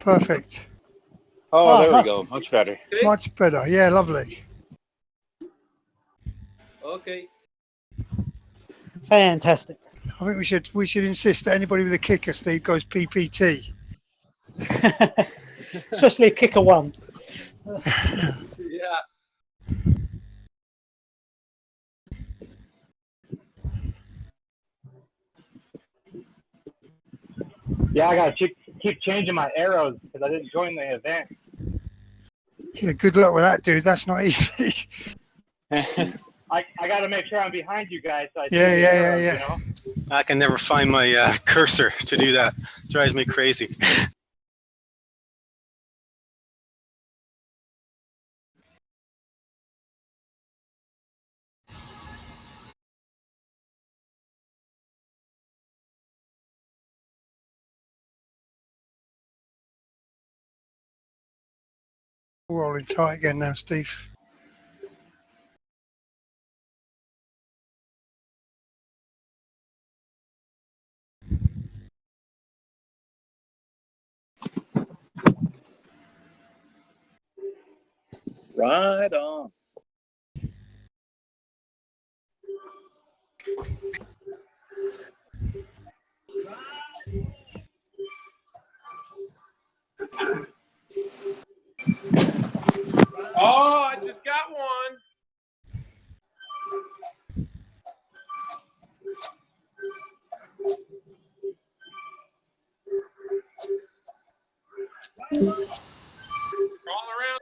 Perfect. Oh, there we go. Much better. Okay. Much better. Yeah, lovely. Okay. Fantastic. I think we should insist that anybody with a kicker, Steve, goes PPT. Especially a kicker one. Yeah. Yeah, I gotta keep changing my arrows because I didn't join the event. Yeah, good luck with that, dude. That's not easy. I gotta make sure I'm behind you guys. So I see Yeah, the yeah, arrows, yeah. You know? I can never find my cursor to do that. Drives me crazy. Rolling tight again now, Steve. Right on. Oh, I just got one. All around.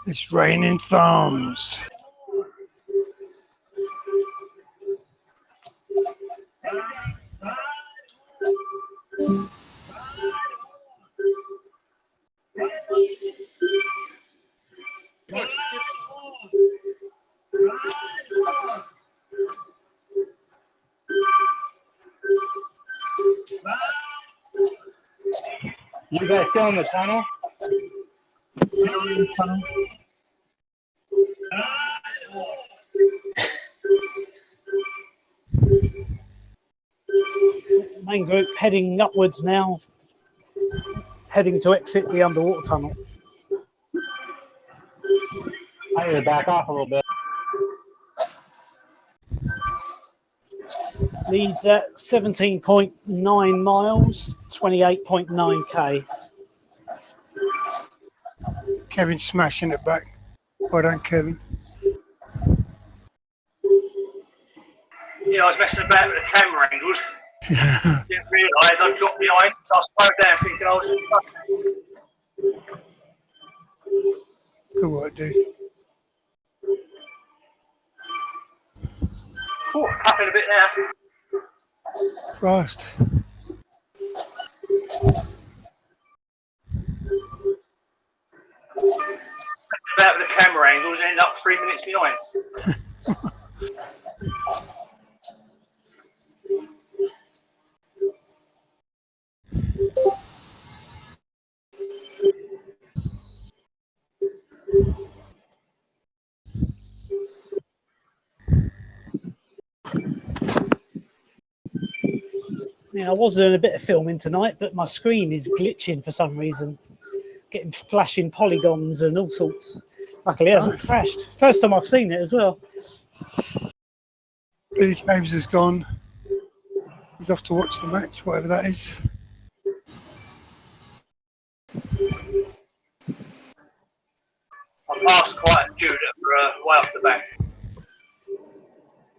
It's raining thumbs. Come on, skip. You guys still in the tunnel? Main group heading upwards now, heading to exit the underwater tunnel. I need to back off a little bit. Leads at 17.9 miles, 28.9k. Kevin smashing it back. Well done, Kevin. Yeah, I was messing about with the camera angles. Didn't realise I'd got behind, so I slowed down thinking I was. Good work, dude. Oh, puffing a bit now. Christ. About with the camera angles, ended up 3 minutes behind. Yeah, I was doing a bit of filming tonight, but my screen is glitching for some reason, getting flashing polygons and all sorts. Luckily, it hasn't crashed. First time I've seen it as well. Billy James has gone. He's off to watch the match, whatever that is. I passed quite a few that were way off the back.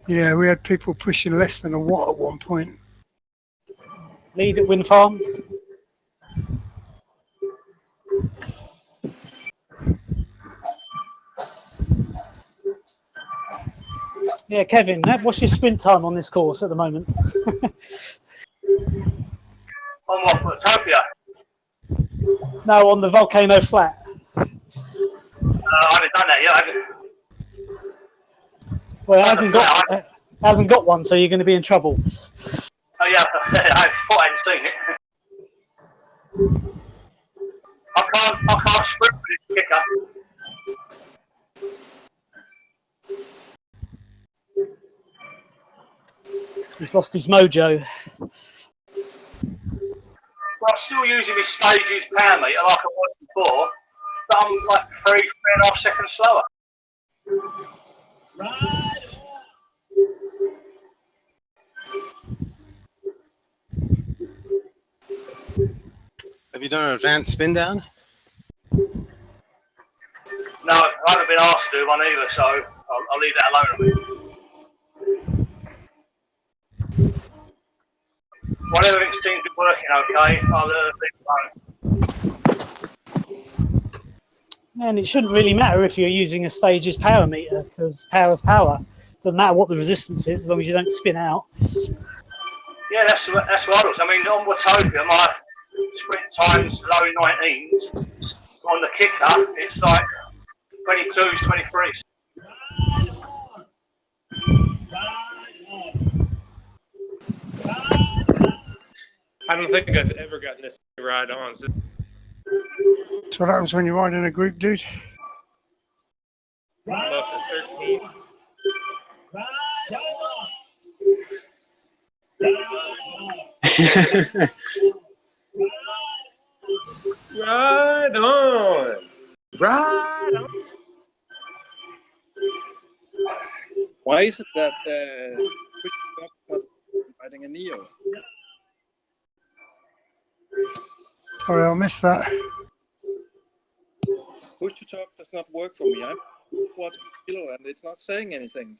Yeah, we had people pushing less than a watt at one point. Lead at Wind Farm. Yeah, Kevin, what's your sprint time on this course at the moment? On what, Photopia? No, on the Volcano Flat. I haven't done that yet, have you? Well, it hasn't got one, so you're going to be in trouble. Oh yeah, I thought I hadn't seen it. I can't sprint with this kicker. He's lost his mojo. Well, I'm still using my stages power meter like I was before, but I'm like 3.5 seconds slower. Have you done an advanced spin down? No, I haven't been asked to do one either, so I'll leave that alone. While everything seems to be working okay, I'll leave it alone. And it shouldn't really matter if you're using a stage's power meter, because power's power. Doesn't matter what the resistance is, as long as you don't spin out. Yeah, that's what I was. I mean, on Watopia, my sprint time's low 19s. On the kicker, it's like 22s, 23s. I don't think I've ever gotten this ride on. That's what happens when you ride in a group, dude. I'm up to 13. Right on. Right on. Why is it that push to talk not riding a Neo? Sorry, I missed that. Push to talk does not work for me. I'm watching Kilo and it's not saying anything.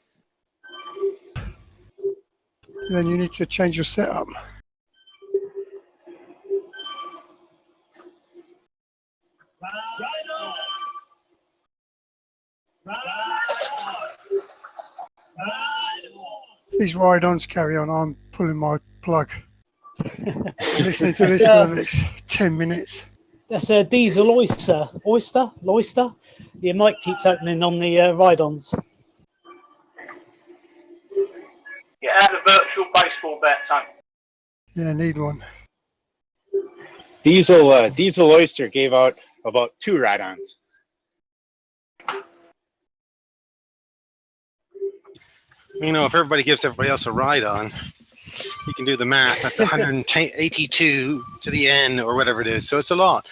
Then you need to change your setup. If these ride-ons carry on, I'm pulling my plug. I'm listening to this for the next 10 minutes. That's a diesel oyster. Oyster? Your mic keeps opening on the ride-ons. You have a virtual baseball bat, Tony. Yeah, need one. Diesel Oyster gave out about 2 ride-ons. You know, if everybody gives everybody else a ride on, you can do the math. That's 182 to the N or whatever it is. So it's a lot.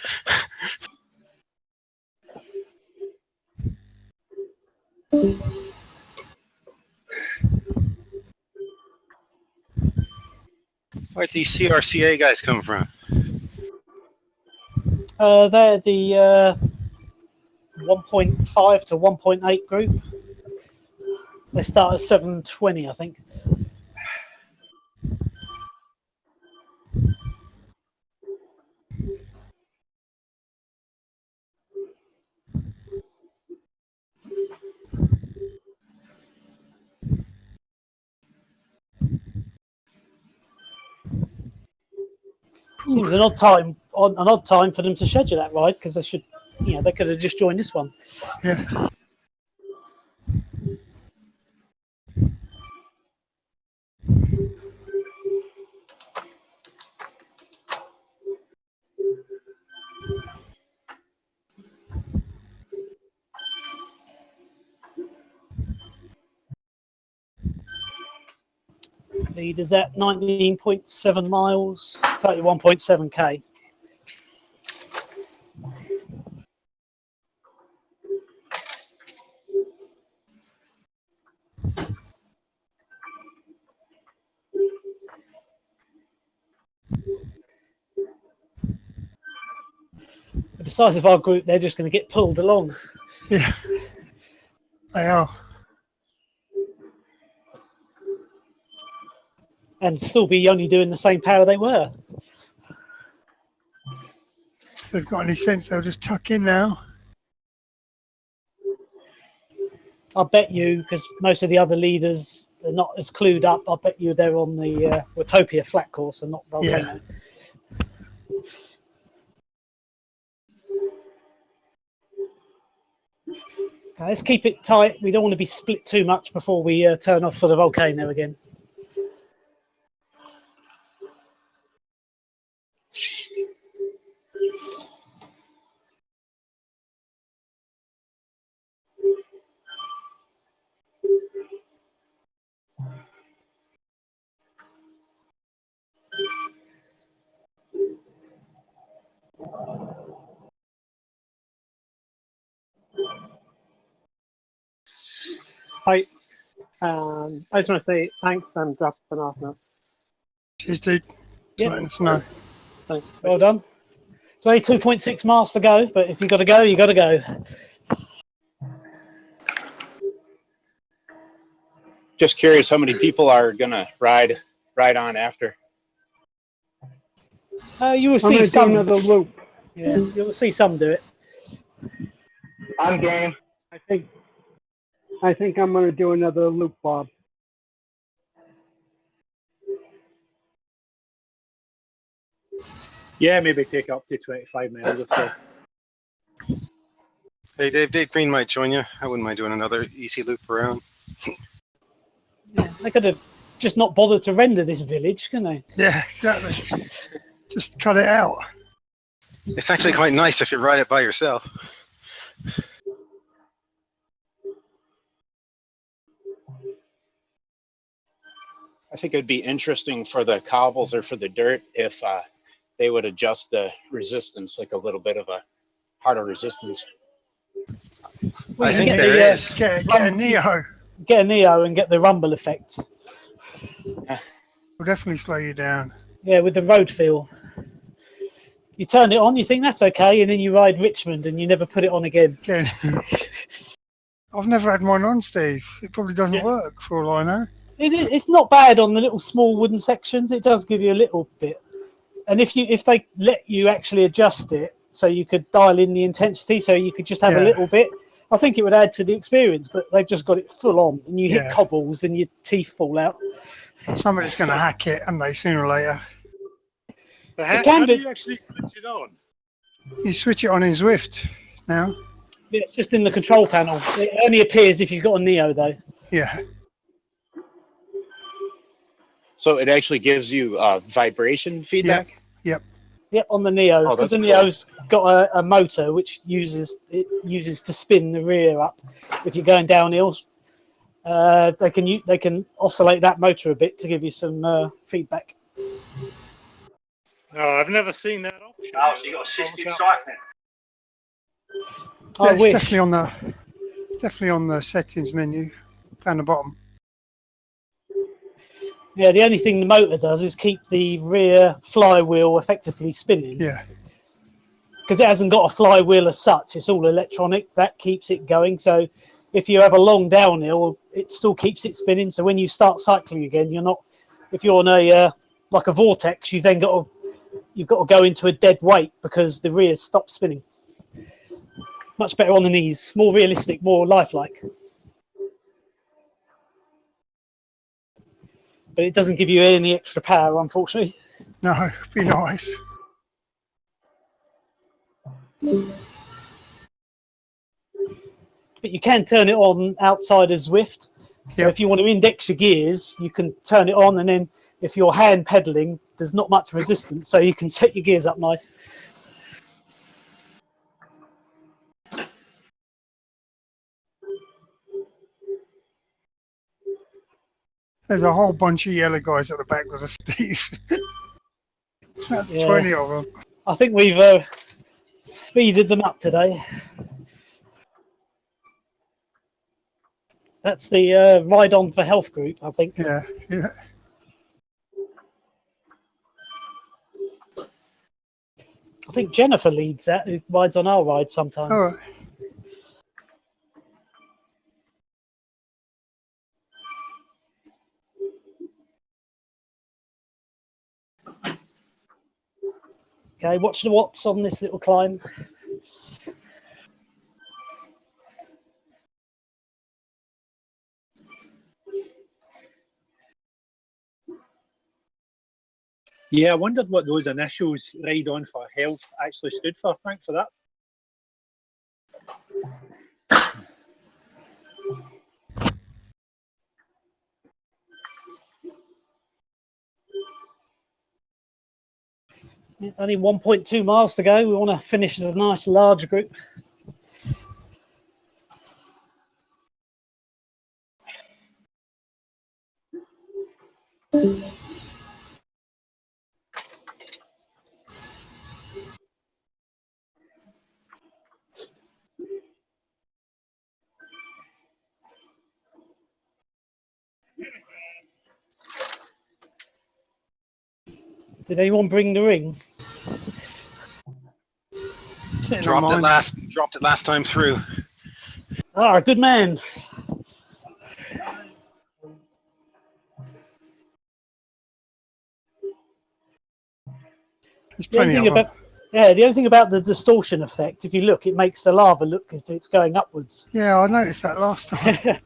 Where'd these CRCA guys come from? They're the 1.5 to 1.8 group. They start at 720, I think. Seems an odd time for them to schedule that ride, because they should, they could have just joined this one. Yeah. Lead is at 19.7 miles, 31.7k. The size of our group, they're just going to get pulled along. Yeah, they are. And still be only doing the same power they were. If they've got any sense, they'll just tuck in now. I bet you, because most of the other leaders are not as clued up, I bet you they're on the Watopia flat course and not Volcano. Yeah. Let's keep it tight. We don't want to be split too much before we turn off for the Volcano again. Hi. I just want to say thanks and dropping off now. Cheers, dude. Yeah. Letting us know. Thanks. Well done. It's only 2.6 miles to go, but if you got to go, you got to go. Just curious how many people are gonna ride on after. You will I'm see gonna some. do another loop. Yeah, you will see some do it. I'm game. I think I'm gonna do another loop, Bob. Yeah, maybe take up to 25 miles or so. Hey, Dave Green might join you. I wouldn't mind doing another easy loop around. Yeah, they could have just not bothered to render this village, can they? Yeah, exactly. Just cut it out. It's actually quite nice if you ride it by yourself. I think it'd be interesting for the cobbles or for the dirt if they would adjust the resistance, like a little bit of a harder resistance. I think there is. Get a Neo. Get a Neo and get the rumble effect. Will definitely slow you down. Yeah, with the road feel. You turn it on, you think that's okay, and then you ride Richmond and you never put it on again. Again. I've never had mine on, Steve. It probably doesn't work for all I know. It's not bad on the little small wooden sections. It does give you a little bit. And if they let you actually adjust it, so you could dial in the intensity, so you could just have a little bit, I think it would add to the experience. But they've just got it full on, and you hit cobbles and your teeth fall out. Somebody's going to hack it, and they sooner or later. So how do you actually switch it on? You switch it on in Zwift now. Yeah, it's just in the control panel. It only appears if you've got a Neo, though. Yeah. So it actually gives you vibration feedback? Yep. Yep, on the Neo, Oh, because that's the Neo's got a motor which uses to spin the rear up. If you're going downhill, they can oscillate that motor a bit to give you some feedback. Oh, I've never seen that option. Oh, so you got assisted cycling. Yeah, I it's wish. definitely on the settings menu down the bottom. Yeah, the only thing the motor does is keep the rear flywheel effectively spinning. Yeah. Because it hasn't got a flywheel as such, it's all electronic. That keeps it going. So if you have a long downhill, it still keeps it spinning. So when you start cycling again, you're not. If you're on a like a vortex, you've got to go into a dead weight because the rear stops spinning. Much better on the knees, more realistic, more lifelike. But it doesn't give you any extra power, unfortunately. No, it'd be nice. But you can turn it on outside of Zwift. So if you want to index your gears, you can turn it on, and then if you're hand pedaling, there's not much resistance, so you can set your gears up nice. There's a whole bunch of yellow guys at the back with us, Steve. About 20 of them. I think we've speeded them up today. That's the Ride On for Health group, I think. Yeah. I think Jennifer leads that, who rides on our ride sometimes. All right. Okay, watch the watts on this little climb. Yeah, I wondered what those initials Ride On for Health actually stood for. Thanks for that. Only 1.2 miles to go. We want to finish as a nice large group. Did anyone bring the ring? Dropped it last time through. Ah, good man. There's plenty of them. The only thing about the distortion effect, if you look, it makes the lava look as if it's going upwards. Yeah, I noticed that last time.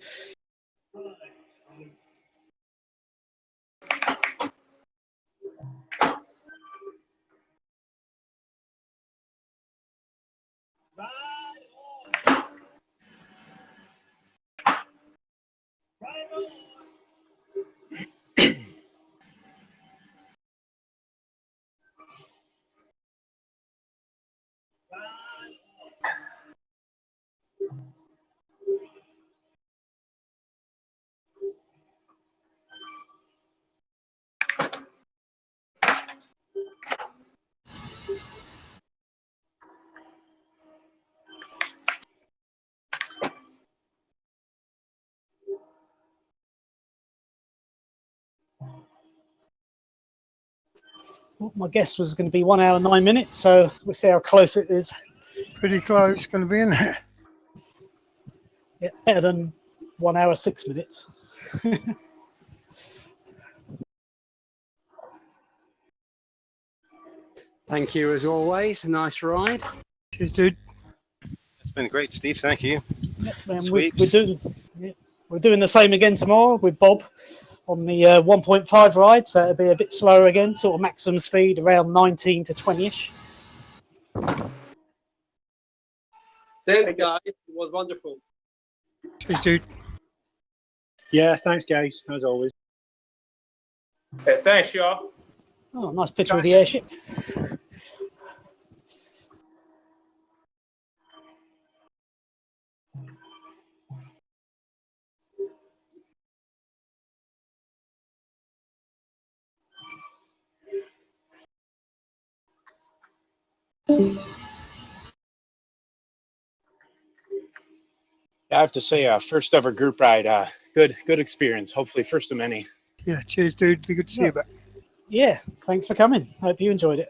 My guess was going to be 1 hour 9 minutes, so we'll see how close it is. Pretty close, going to be in there. Yeah, better than 1 hour 6 minutes. Thank you as always. Nice ride. Cheers, dude. It's been great, Steve. Thank you. Yeah, we're Sweeps. doing the same again tomorrow with Bob on the 1.5 ride, so it'll be a bit slower again, sort of maximum speed around 19 to 20-ish. Thanks, guys. It was wonderful. Cheers, dude. Yeah, thanks, guys, as always. Okay, thanks, y'all. Oh, nice picture of the airship. I have to say, first ever group ride, good experience. Hopefully first of many. Yeah, cheers, dude. Be good to see you back. Yeah, thanks for coming. Hope you enjoyed it.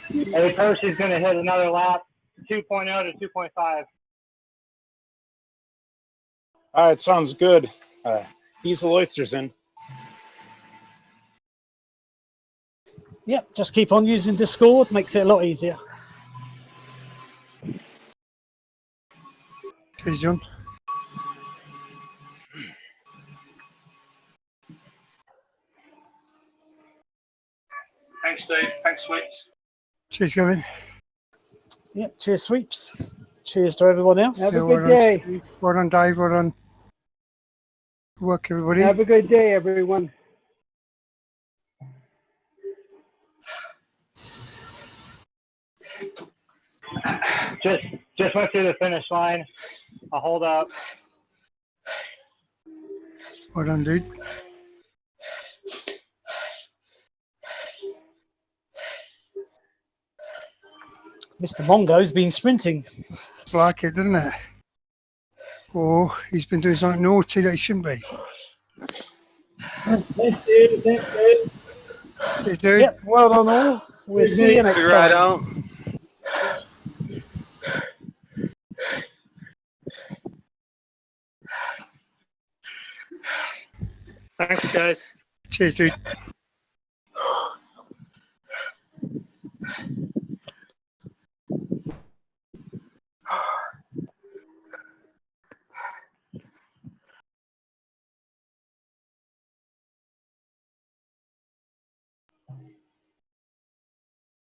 Hey, Percy's going to hit another lap, 2.0 to 2.5. All right, sounds good. Diesel oysters in. Yep, just keep on using Discord, makes it a lot easier. Cheers, John. Thanks, Steve. Thanks, Sweets. Cheers, Kevin. Yep, cheers, Sweeps. Cheers to everyone else. Have a well good done, day. Steve. Well done, Dave. Well done. Good work, everybody. Have a good day, everyone. Just went through the finish line. I'll hold up. Well done, dude. Mr. Mongo's been sprinting. It's like it, doesn't it? Or he's been doing something naughty that he shouldn't be. Thanks, dude. Thanks, dude. Cheers, dude. Yep, well done all. We'll see you next Good ride time. out. Thanks, guys. Cheers, dude.